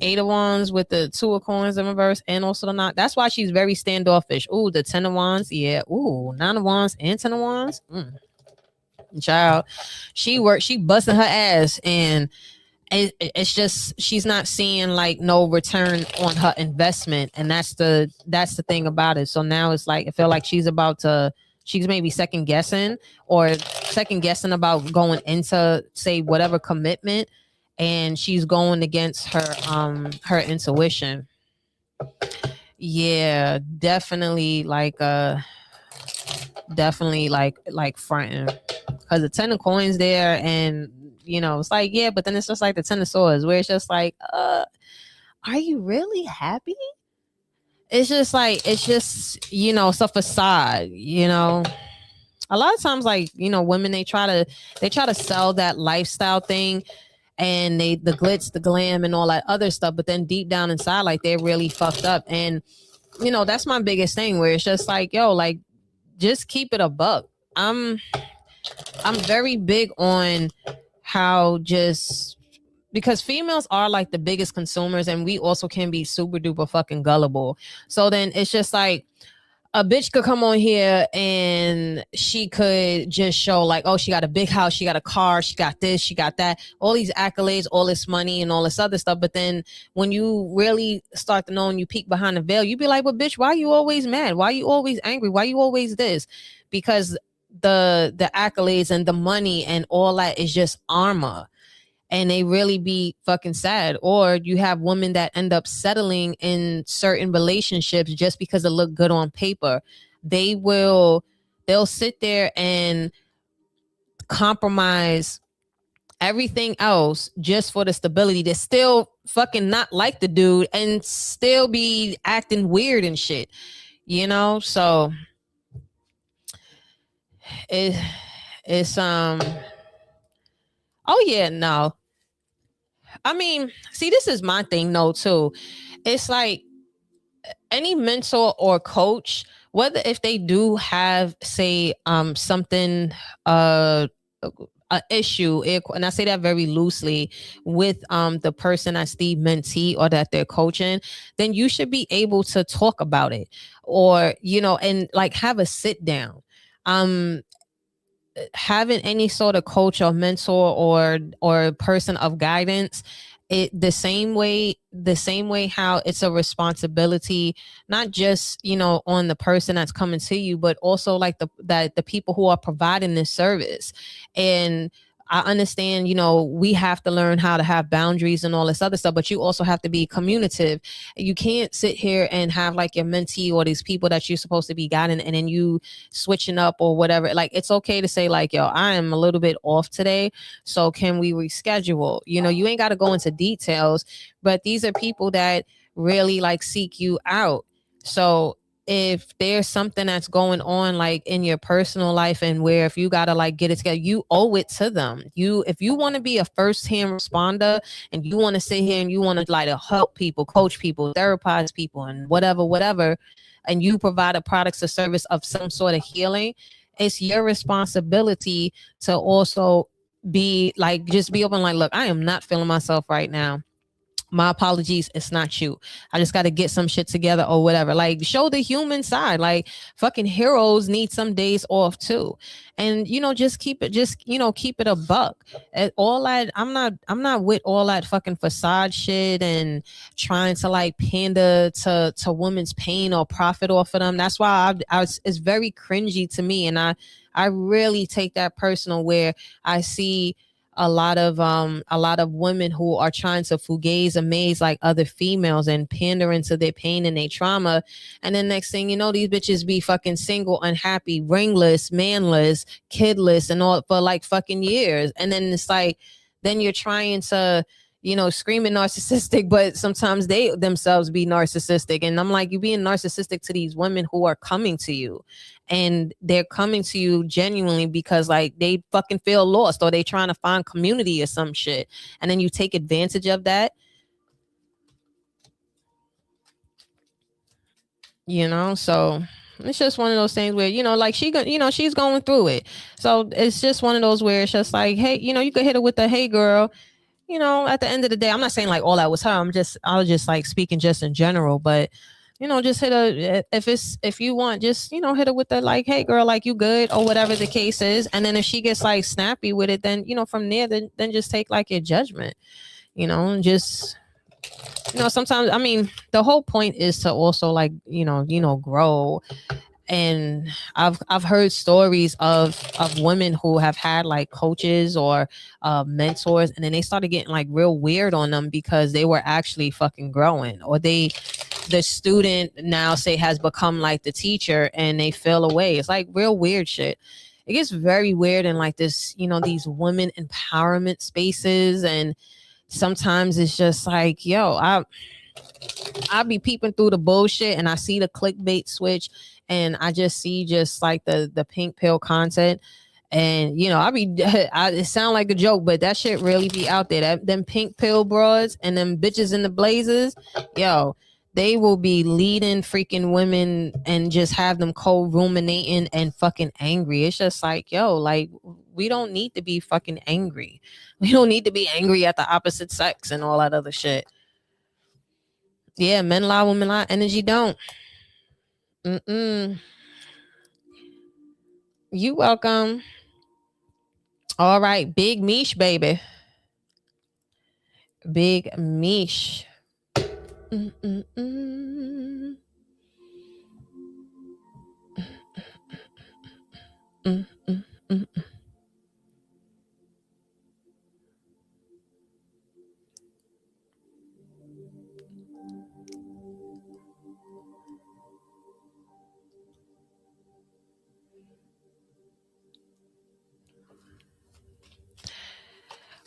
8 of Wands with the 2 of Coins in reverse, and also the 9. That's why she's very standoffish. Ooh, the 10 of Wands, yeah. Ooh, 9 of Wands and 10 of Wands. Child, she busting her ass, and it's just she's not seeing like no return on her investment, and that's the thing about it. So now it's like I feel like she's maybe second guessing about going into, say, whatever commitment, and she's going against her intuition. Yeah, definitely like fronting, because the 10 of Coins there, and it's like, yeah, but then it's just like the 10 of Swords, where it's just like, are you really happy? It's just like, it's a facade, a lot of times, like, women, they try to sell that lifestyle thing, and the glitz, the glam, and all that other stuff, but then deep down inside, like, they're really fucked up. And that's my biggest thing, where it's just like, yo, like, just keep it a buck. I'm very big on how, just because females are like the biggest consumers, and we also can be super duper fucking gullible. So then it's just like, a bitch could come on here and she could just show like, oh, she got a big house, she got a car, she got this, she got that, all these accolades, all this money, and all this other stuff. But then when you really start to know and you peek behind the veil, you be like, well, bitch, why you always mad? Why you always angry? Why you always this? Because the accolades and the money and all that is just armor. And they really be fucking sad. Or you have women that end up settling in certain relationships just because it look good on paper. They'll sit there and compromise everything else just for the stability, to still fucking not like the dude and still be acting weird and shit, so it's oh yeah, no. I mean, see, this is my thing though too. It's like any mentor or coach, whether if they do have, say, something an issue, and I say that very loosely, with the person that's the mentee or that they're coaching, then you should be able to talk about it, or and like have a sit down. Having any sort of coach or mentor or person of guidance, the same way how it's a responsibility, not just on the person that's coming to you, but also like the people who are providing this service. And I understand, we have to learn how to have boundaries and all this other stuff, but you also have to be communicative. You can't sit here and have like your mentee or these people that you're supposed to be guiding, and then you switching up or whatever. Like, it's okay to say like, yo, I am a little bit off today, so can we reschedule? You ain't got to go into details, but these are people that really like seek you out. So if there's something that's going on like in your personal life, and where if you gotta like get it together, you owe it to them. If you want to be a first-hand responder, and you want to sit here and you want to like to help people, coach people, therapize people, and whatever, and you provide a product or service of some sort of healing, it's your responsibility to also be like, just be open, like, look, I am not feeling myself right now. My apologies, it's not you. I just got to get some shit together or whatever. Like, show the human side. Like, fucking heroes need some days off too. And just keep it a buck. And all that, I'm not with all that fucking facade shit and trying to like pander to women's pain or profit off of them. That's why it's very cringy to me, and I really take that personal, where I see a lot of women who are trying to fugaze amaze like other females and pandering to their pain and their trauma, and then next thing you know, these bitches be fucking single, unhappy, ringless, manless, kidless, and all for like fucking years. And then it's like, then you're trying to screaming narcissistic, but sometimes they themselves be narcissistic. And I'm like, you being narcissistic to these women who are coming to you, and they're coming to you genuinely because like they fucking feel lost, or they trying to find community or some shit. And then you take advantage of that, so it's just one of those things where, like she's going through it. So it's just one of those where it's just like, hey, you could hit her with the, hey girl, at the end of the day, I'm not saying like all that was her. I was just like speaking just in general, but just hit her if you want, just hit her with the like, hey girl, like you good, or whatever the case is. And then if she gets like snappy with it, then from there, then just take like your judgment, and just sometimes, I mean, the whole point is to also like grow. And I've heard stories of women who have had like coaches or mentors, and then they started getting like real weird on them because they were actually fucking growing, or the student now say has become like the teacher and they fell away. It's like real weird shit. It gets very weird in like this, these women empowerment spaces. And sometimes it's just like, yo, I'll be peeping through the bullshit and I see the clickbait switch, and I just see just like the pink pill content. And it sound like a joke, but that shit really be out there. Them pink pill bras and them bitches in the blazers, yo, they will be leading freaking women and just have them co-ruminating and fucking angry. It's just like, yo, like we don't need to be fucking angry. We don't need to be angry at the opposite sex and all that other shit. Yeah, men lie, women lie, energy don't. You welcome. All right, Big Mish, baby. Big Mish.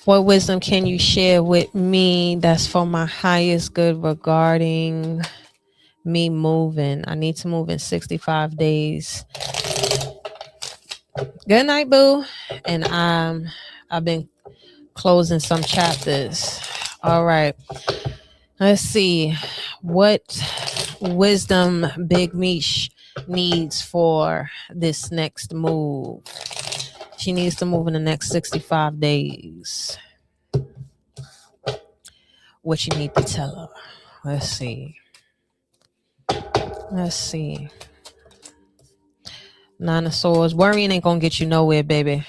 What wisdom can you share with me that's for my highest good regarding me moving? I need to move in 65 days. Good night, boo. And I've been closing some chapters. All right. Let's see what wisdom Big Mish needs for this next move. She needs to move in the next 65 days. What you need to tell her. Let's see. Nine of Swords. Worrying ain't gonna get you nowhere, baby.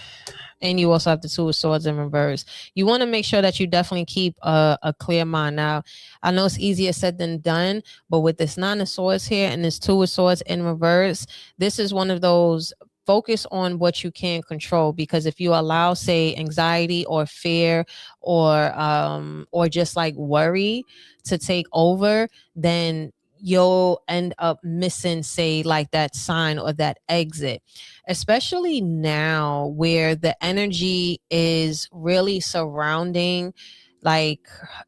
And you also have the Two of Swords in reverse. You want to make sure that you definitely keep a clear mind. Now, I know it's easier said than done, but with this Nine of Swords here and this Two of Swords in reverse, this is one of those, focus on what you can control. Because if you allow, say, anxiety or fear or just like worry to take over, then you'll end up missing, say, like that sign or that exit, especially now where the energy is really surrounding, like,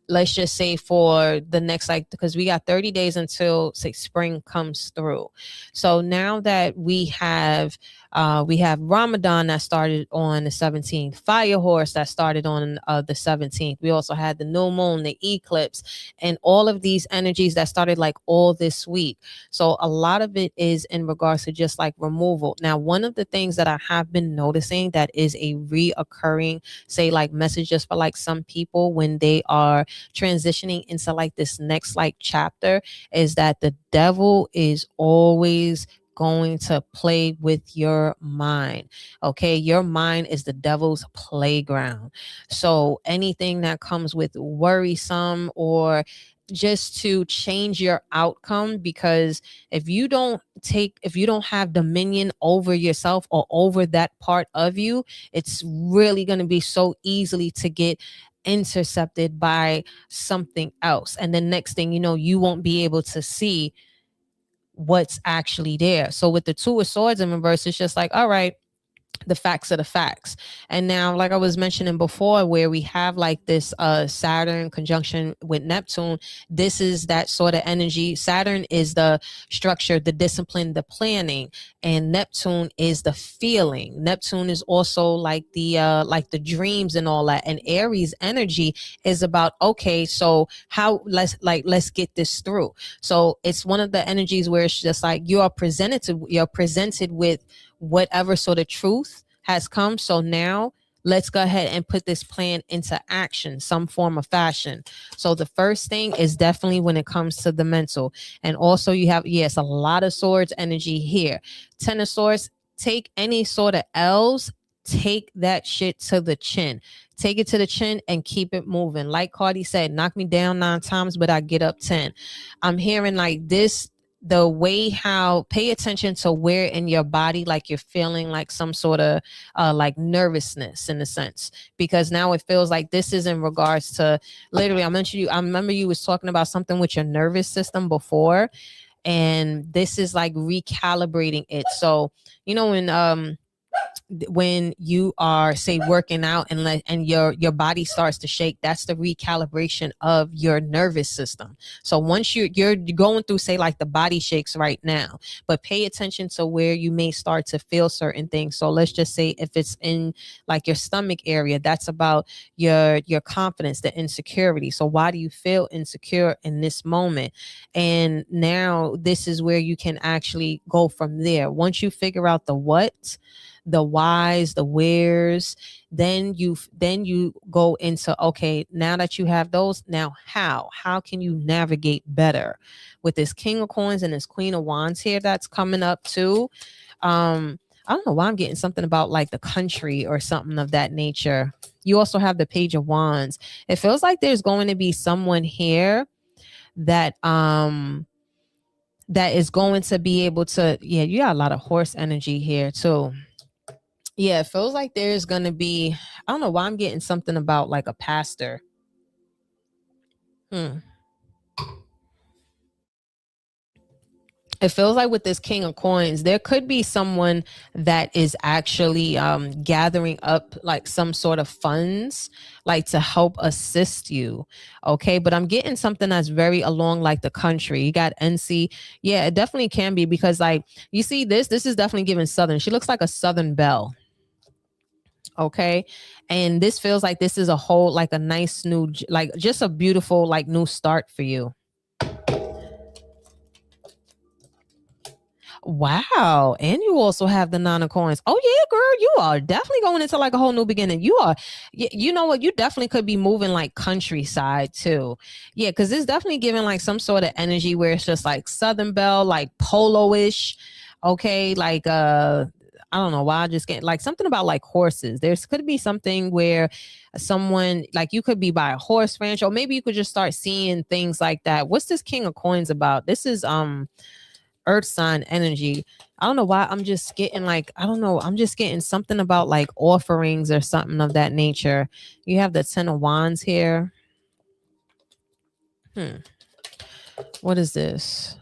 let's just say for the next, like, because we got 30 days until, say, spring comes through. So now that we have Ramadan that started on the 17th, Fire Horse that started on the 17th. We also had the new moon, the eclipse, and all of these energies that started like all this week. So a lot of it is in regards to just like removal. Now, one of the things that I have been noticing that is a reoccurring, say, like messages for like some people when they are transitioning into like this next like chapter, is that the devil is always going to play with your mind. Okay, your mind is the devil's playground. So anything that comes with worrisome or just to change your outcome, because if you don't have dominion over yourself or over that part of you, it's really going to be so easily to get intercepted by something else. And the next thing you know, you won't be able to see what's actually there. So with the Two of Swords in reverse, it's just like, all right, the facts are the facts. And now, like I was mentioning before, where we have like this Saturn conjunction with Neptune, this is that sort of energy. Saturn is the structure, the discipline, the planning, and Neptune is the feeling. Neptune is also like the dreams and all that. And Aries energy is about, okay, so how, let's get this through. So it's one of the energies where it's just like you're presented with whatever sort of truth has come. So now let's go ahead and put this plan into action, some form of fashion. So the first thing is definitely when it comes to the mental. And also you have, yes, a lot of swords energy here. 10 of swords, take any sort of L's, take that shit to the chin. Take it to the chin and keep it moving. Like Cardi said, knock me down 9 times, but I get up 10. I'm hearing like this, the way how, pay attention to where in your body like you're feeling like some sort of like nervousness in a sense, because now it feels like this is in regards to, literally, I remember you was talking about something with your nervous system before, and this is like recalibrating it. So you know, when you are, say, working out and your body starts to shake, that's the recalibration of your nervous system. So once you're going through, say, like the body shakes right now, but pay attention to where you may start to feel certain things. So let's just say if it's in like your stomach area, that's about your confidence, the insecurity. So why do you feel insecure in this moment? And now this is where you can actually go from there. Once you figure out the what, the whys, the wheres, then you go into, okay, now that you have those, now how can you navigate better with this King of Coins and this Queen of Wands here that's coming up too. I don't know why I'm getting something about like the country or something of that nature. You also have the Page of Wands. It feels like there's going to be someone here that that is going to be able to, yeah, you got a lot of horse energy here too. Yeah, it feels like there's going to be, I don't know why I'm getting something about like a pastor. It feels like with this King of Coins, there could be someone that is actually gathering up like some sort of funds, like to help assist you. Okay, but I'm getting something that's very along like the country. You got NC. Yeah, it definitely can be, because like you see this is definitely giving Southern. She looks like a Southern belle. Okay, and this feels like this is a whole, like a nice new, like just a beautiful like new start for you. Wow. And you also have the 9 of Coins. Oh yeah, girl, you are definitely going into like a whole new beginning. You are, you know what, you definitely could be moving like countryside too. Yeah, because it's definitely giving like some sort of energy where it's just like Southern Belle, like polo-ish. Okay, like I don't know why I just get like something about like horses. There's could be something where someone, like you could be by a horse ranch, or maybe you could just start seeing things like that. What's this King of Coins about? This is Earth sign energy. I don't know why I'm just getting like, I don't know, I'm just getting something about like offerings or something of that nature. You have the 10 of Wands here. What is this?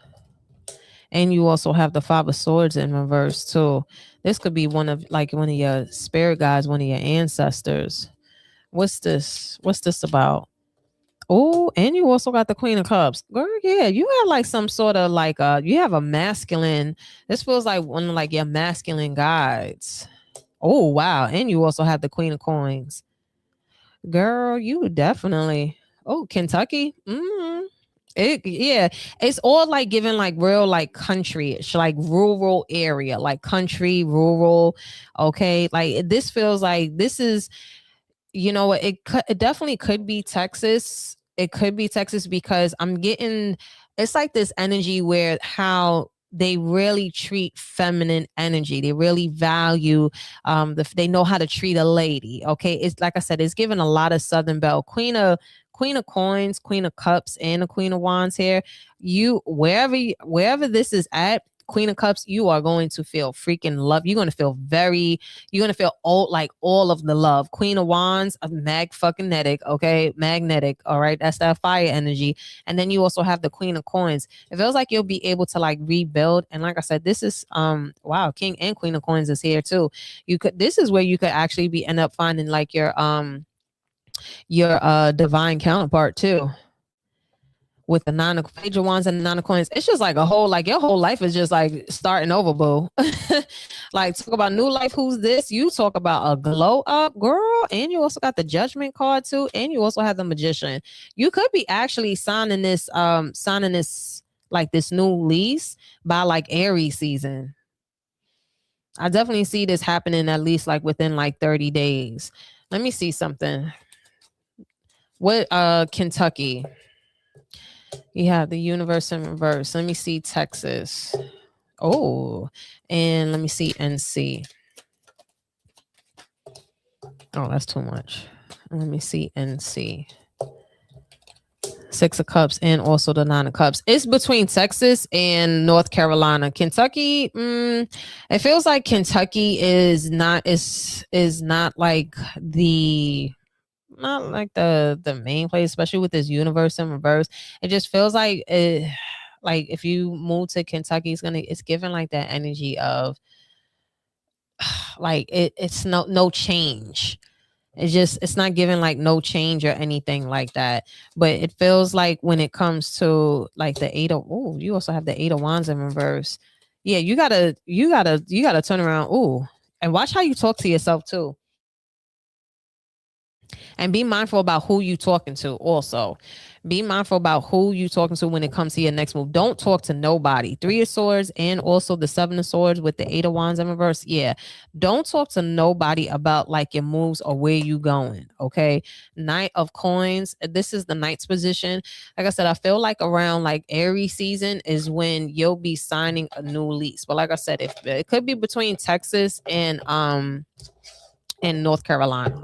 And you also have the 5 of Swords in reverse too. This could be one of your spirit guides, one of your ancestors. What's this? What's this about? Oh, and you also got the Queen of Cups. Girl, yeah, you have like some sort of like you have a masculine. This feels like one of like your masculine guides. Oh, wow. And you also have the Queen of Coins. Girl, you definitely. Oh, Kentucky. It's all like giving like real like country-ish, like rural area, like country, rural. Okay, like this feels like this is, you know what, it definitely could be Texas. It could be Texas, because I'm getting, it's like this energy where how they really treat feminine energy. They really value they know how to treat a lady. Okay, it's like I said, it's given a lot of Southern Belle, Queen of Coins, Queen of Cups, and the Queen of Wands here. You wherever this is at, Queen of Cups, you are going to feel freaking love. You're going to feel all of the love. Queen of Wands, magnetic, okay? Magnetic, all right? That's that fire energy. And then you also have the Queen of Coins. It feels like you'll be able to like rebuild. And like I said, this is wow, King and Queen of Coins is here too. This is where you could actually end up finding like your divine counterpart too, with the Page of Wands and the 9 of Coins. It's just like a whole, like your whole life is just like starting over, boo. Like, talk about new life. Who's this? You talk about a glow up, girl. And you also got the Judgment card too. And you also have the Magician. You could be actually signing this like this new lease by like Aries season. I definitely see this happening at least like within like 30 days. Let me see something. What Kentucky? You have the Universe in reverse. Let me see Texas. Oh, and let me see NC. Oh, that's too much. Let me see NC. 6 of Cups and also the 9 of Cups. It's between Texas and North Carolina. Kentucky, it feels like Kentucky is not like the main place, especially with this Universe in reverse. It just feels like like if you move to Kentucky, it's giving like that energy of like it's no change. It's not giving like no change or anything like that. But it feels like when it comes to like the you also have the 8 of Wands in reverse. Yeah, you gotta turn around. Ooh, and watch how you talk to yourself too. And be mindful about who you talking to also. Be mindful about who you talking to when it comes to your next move. Don't talk to nobody. 3 of Swords and also the 7 of Swords with the 8 of Wands in reverse. Yeah. Don't talk to nobody about like your moves or where you going. Okay. Knight of Coins. This is the Knight's position. Like I said, I feel like around like Aries season is when you'll be signing a new lease. But like I said, if it could be between Texas and North Carolina.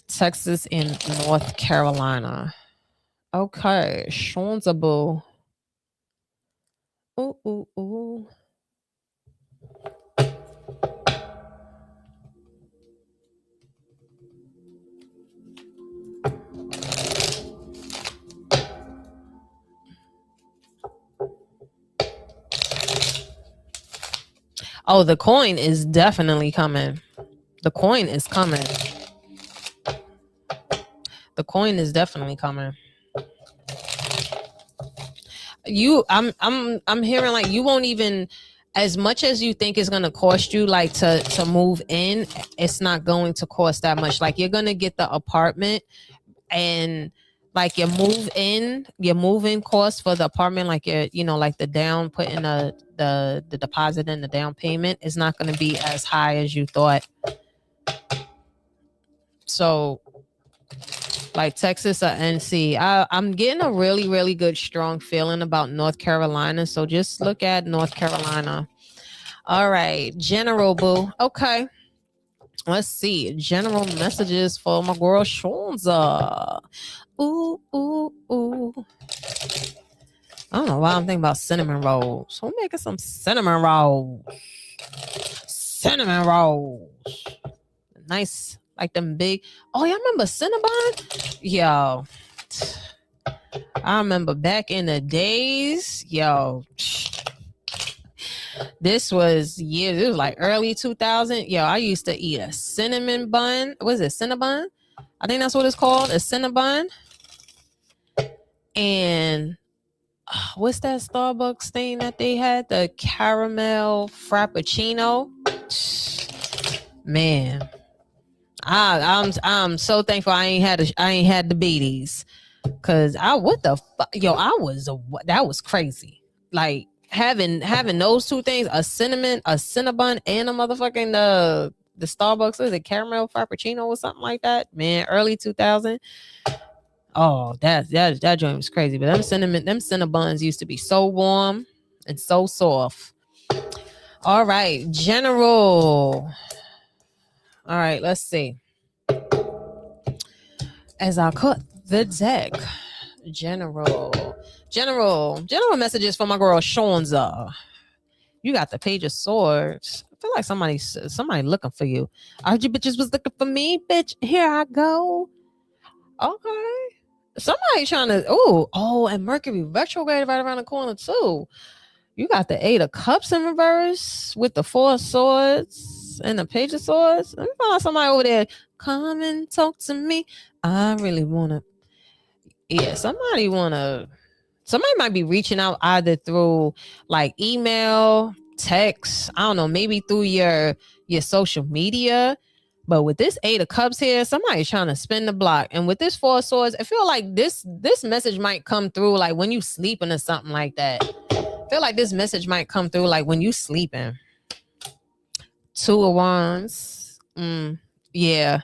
Texas and North Carolina. Okay, Shonzaboo. Ooh. Oh, the coin is definitely coming. The coin is coming. The coin is definitely coming. I'm hearing like you won't even, as much as you think it's gonna cost you like to move in, it's not going to cost that much. Like you're gonna get the apartment and like your move-in cost for the apartment, like like the down, putting the deposit and the down payment is not going to be as high as you thought. So like Texas or NC, I'm getting a really, really good, strong feeling about North Carolina. So just look at North Carolina. All right, general boo. Okay. Let's see. General messages for my girl Shonza. Ooh. I don't know why I'm thinking about cinnamon rolls. Who making some cinnamon rolls? Cinnamon rolls. Nice. Like them big. Oh, y'all remember Cinnabon? Yo. I remember back in the days. Yo. This was years. It was like early 2000. Yo, I used to eat a cinnamon bun. Was it Cinnabon? I think that's what it's called. A Cinnabon. And what's that Starbucks thing that they had? The caramel frappuccino. Man. I'm so thankful I ain't had the beaties, cause that was crazy. Like having those two things, a Cinnabon, and a motherfucking the Starbucks, was it caramel frappuccino or something like that? Man, early 2000. Oh, that joint was crazy. But them Cinnabons used to be so warm and so soft. All right, general. All right, let's see. As I cut the deck, General messages for my girl Shonza. You got the Page of Swords. I feel like somebody looking for you. All you bitches was looking for me, bitch. Here I go. Okay. Somebody trying to, and Mercury retrograde right around the corner too. You got the 8 of Cups in reverse with the 4 of Swords and the Page of Swords. Let me find somebody over there. Come and talk to me. I really wanna. Yeah, somebody might be reaching out either through like email, text. I don't know, maybe through your social media. But with this 8 of Cups here, somebody's trying to spin the block. And with this 4 of Swords, I feel like this message might come through like when you sleeping or something like that. I feel like this message might come through like when you sleeping. 2 of Wands. Yeah.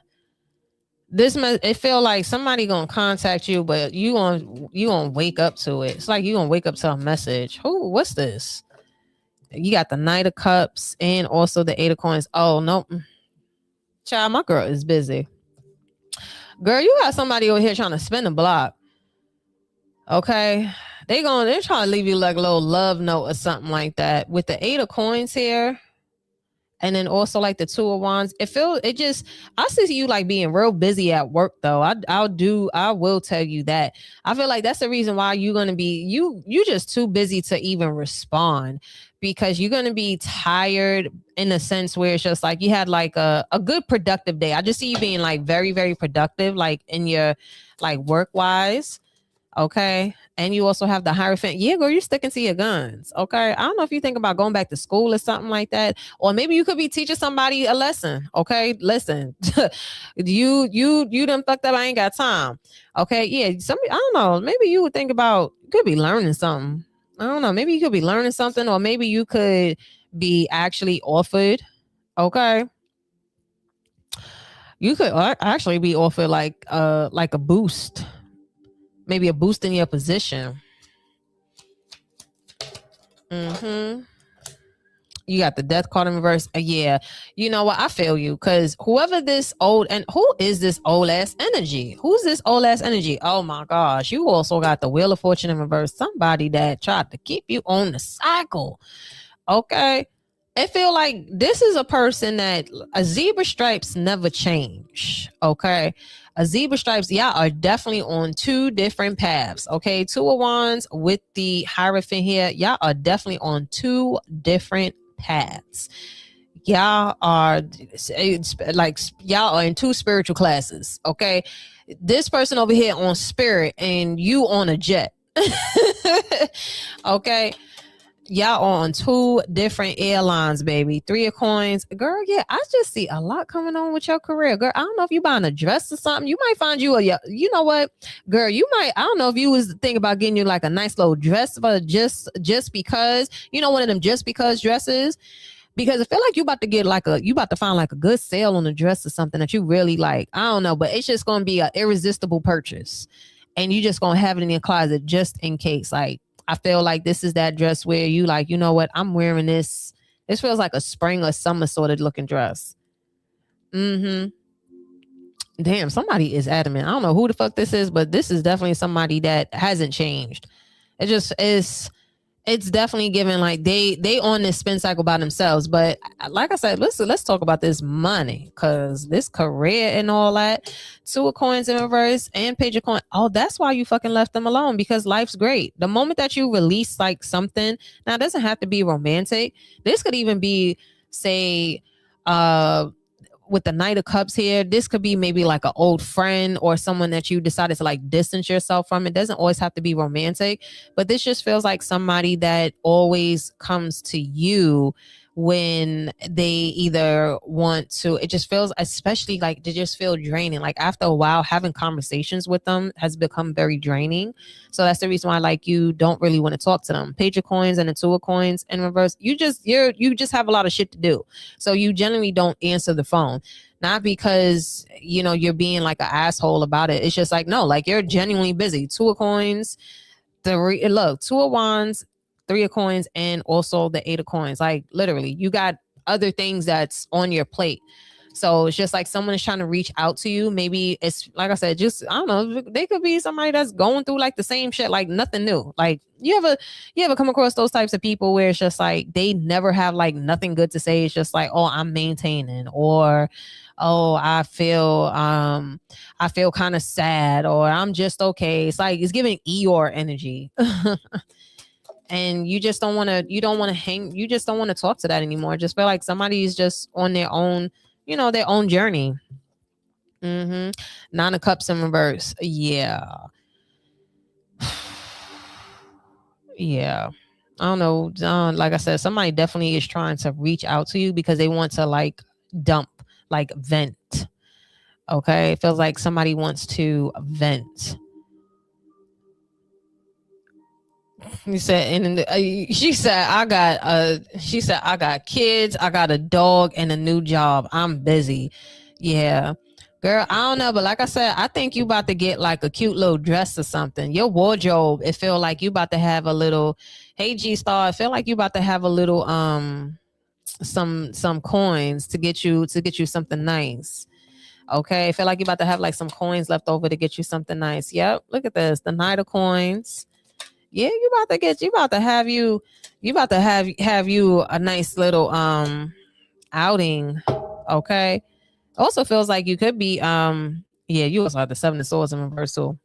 It feel like somebody gonna contact you, but you gonna wake up to it. It's like you gonna wake up to a message. What's this? You got the Knight of Cups and also the 8 of Coins. Oh no. Child, my girl is busy. Girl, you got somebody over here trying to spin the block. Okay. They're trying to leave you like a little love note or something like that. With the 8 of Coins here. And then also like the 2 of Wands. I see you like being real busy at work though. I will tell you that. I feel like that's the reason why you're going to be, you just too busy to even respond, because you're going to be tired in a sense where it's just like you had like a good productive day. I just see you being like very, very productive, like in your like work wise. Okay. And you also have the Hierophant. Yeah, girl, you're sticking to your guns. Okay. I don't know if you think about going back to school or something like that. Or maybe you could be teaching somebody a lesson. Okay. Listen, you done fucked up. I ain't got time. Okay. Yeah. I don't know. Maybe you would think about, you could be learning something. I don't know. Maybe you could be learning something, or maybe you could be actually offered. Okay. You could actually be offered like a boost. Maybe a boost in your position. You got the Death card in reverse. Yeah. You know what? I feel you, because who is this old ass energy? Who's this old ass energy? Oh my gosh. You also got the Wheel of Fortune in reverse. Somebody that tried to keep you on the cycle. Okay. I feel like this is a person that a zebra stripes never change. Okay. A zebra stripes, y'all are definitely on 2 different paths. Okay. 2 of Wands with the Hierophant here. Y'all are definitely on 2 different paths. Y'all are in 2 spiritual classes. Okay. This person over here on spirit and you on a jet. Okay. Y'all on 2 different airlines, baby. 3 of Coins. Girl, yeah, I just see a lot coming on with your career. Girl, I don't know if you buying a dress or something. You might find you you know what? Girl, I don't know if you was thinking about getting you like a nice little dress, but just because, one of them just because dresses. Because I feel like you about to find like a good sale on a dress or something that you really like. I don't know, but it's just going to be an irresistible purchase. And you just going to have it in your closet just in case. Like, I feel like this is that dress where you like, you know what? I'm wearing this. This feels like a spring or summer sort of looking dress. Damn, somebody is adamant. I don't know who the fuck this is, but this is definitely somebody that hasn't changed. It just is. It's definitely given like they on this spin cycle by themselves. But like I said, let's talk about this money, because this career and all that. 2 of Coins in reverse and Page of Coins. Oh, that's why you fucking left them alone, because life's great. The moment that you release like something, now it doesn't have to be romantic. This could even be, say, with the Knight of Cups here, this could be maybe like an old friend or someone that you decided to like distance yourself from. It doesn't always have to be romantic, but this just feels like somebody that always comes to you when they either want to, it just feels, especially like they just feel draining. Like after a while, having conversations with them has become very draining. So that's the reason why like you don't really want to talk to them. Page of Coins and the 2 of Coins in reverse. You just have a lot of shit to do. So you generally don't answer the phone. Not because, you're being like an asshole about it. It's just like, no, like you're genuinely busy. 2 of Coins, 2 of Wands, 3 of Coins, and also the 8 of Coins. Like literally, you got other things that's on your plate. So it's just like someone is trying to reach out to you. Maybe it's like I said, just I don't know. They could be somebody that's going through like the same shit, like nothing new. Like you ever come across those types of people where it's just like they never have like nothing good to say. It's just like, oh, I'm maintaining, or oh, I feel kind of sad, or I'm just okay. It's like it's giving Eeyore energy. And you just don't want to, you just don't want to talk to that anymore. Just feel like somebody's just on their own, their own journey. Nine of Cups in reverse. Yeah. Yeah. I don't know. Like I said, somebody definitely is trying to reach out to you because they want to like dump, like vent. Okay. It feels like somebody wants to vent. You said, and she said, I got kids, I got a dog and a new job. I'm busy. Yeah. Girl, I don't know, but like I said, I think you about to get like a cute little dress or something. Your wardrobe, it feel like you about to have a little, hey G Star, I feel like you about to have a little some coins to get you something nice. Okay. I feel like you about to have like some coins left over to get you something nice. Yep. Look at this. The Knight of Coins. Yeah, you about to have you a nice little outing. Okay. Also feels like you could be yeah, you also have the Seven of Swords in reversal.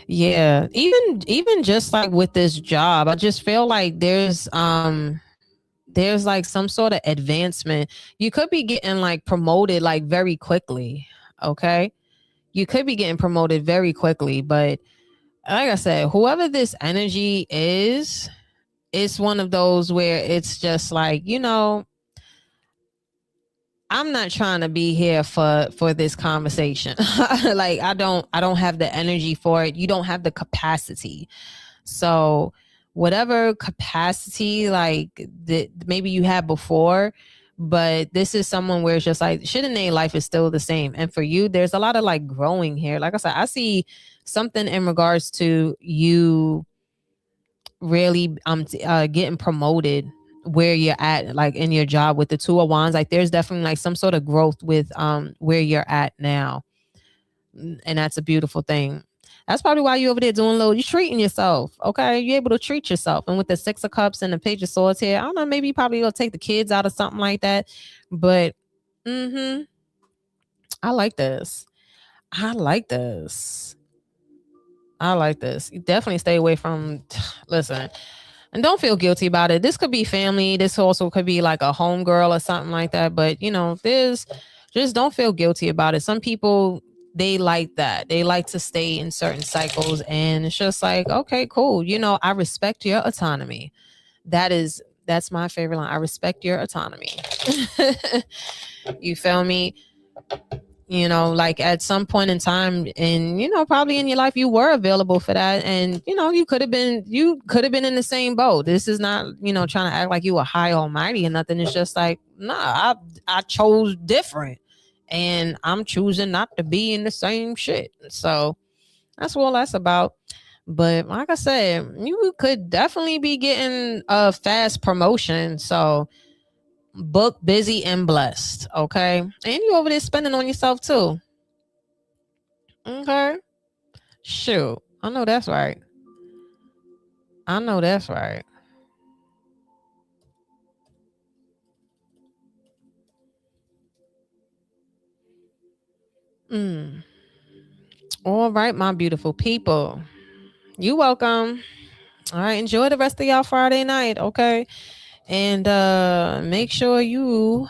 Yeah, even just like with this job, I just feel like there's like some sort of advancement. You could be getting like promoted like very quickly. Okay. You could be getting promoted very quickly, but like I said, whoever this energy is, it's one of those where it's just like, I'm not trying to be here for this conversation. Like I don't have the energy for it. You don't have the capacity. So whatever capacity like that maybe you had before, but this is someone where it's just like shit in their life is still the same. And for you, there's a lot of like growing here. Like I said, I see something in regards to you really getting promoted where you're at, like in your job with the Two of Wands. Like there's definitely like some sort of growth with where you're at now. And that's a beautiful thing. That's probably why you over there doing you're treating yourself. Okay. You're able to treat yourself. And with the Six of Cups and the Page of Swords here, I don't know, maybe you probably gonna take the kids out or something like that. But I like this. I like this. I like this. You definitely stay away from listen. And don't feel guilty about it. This could be family. This also could be like a homegirl or something like that. But there's just don't feel guilty about it. Some people, they like that. They like to stay in certain cycles. And it's just like, okay, cool. I respect your autonomy. That's my favorite line. I respect your autonomy. You feel me? Like at some point in time and probably in your life you were available for that, and you could have been in the same boat. This is not trying to act like you were high almighty or nothing. It's just like, nah, I chose different and I'm choosing not to be in the same shit. So that's what that's about. But like I said, you could definitely be getting a fast promotion. So book, busy, and blessed. Okay. And you over there spending on yourself too. Okay. Shoot. I know that's right. I know that's right. All right, my beautiful people. You welcome. All right. Enjoy the rest of y'all Friday night. Okay. And make sure you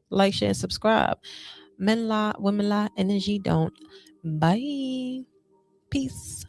like, share, and subscribe. Men lie, women lie, energy don't. Bye. Peace.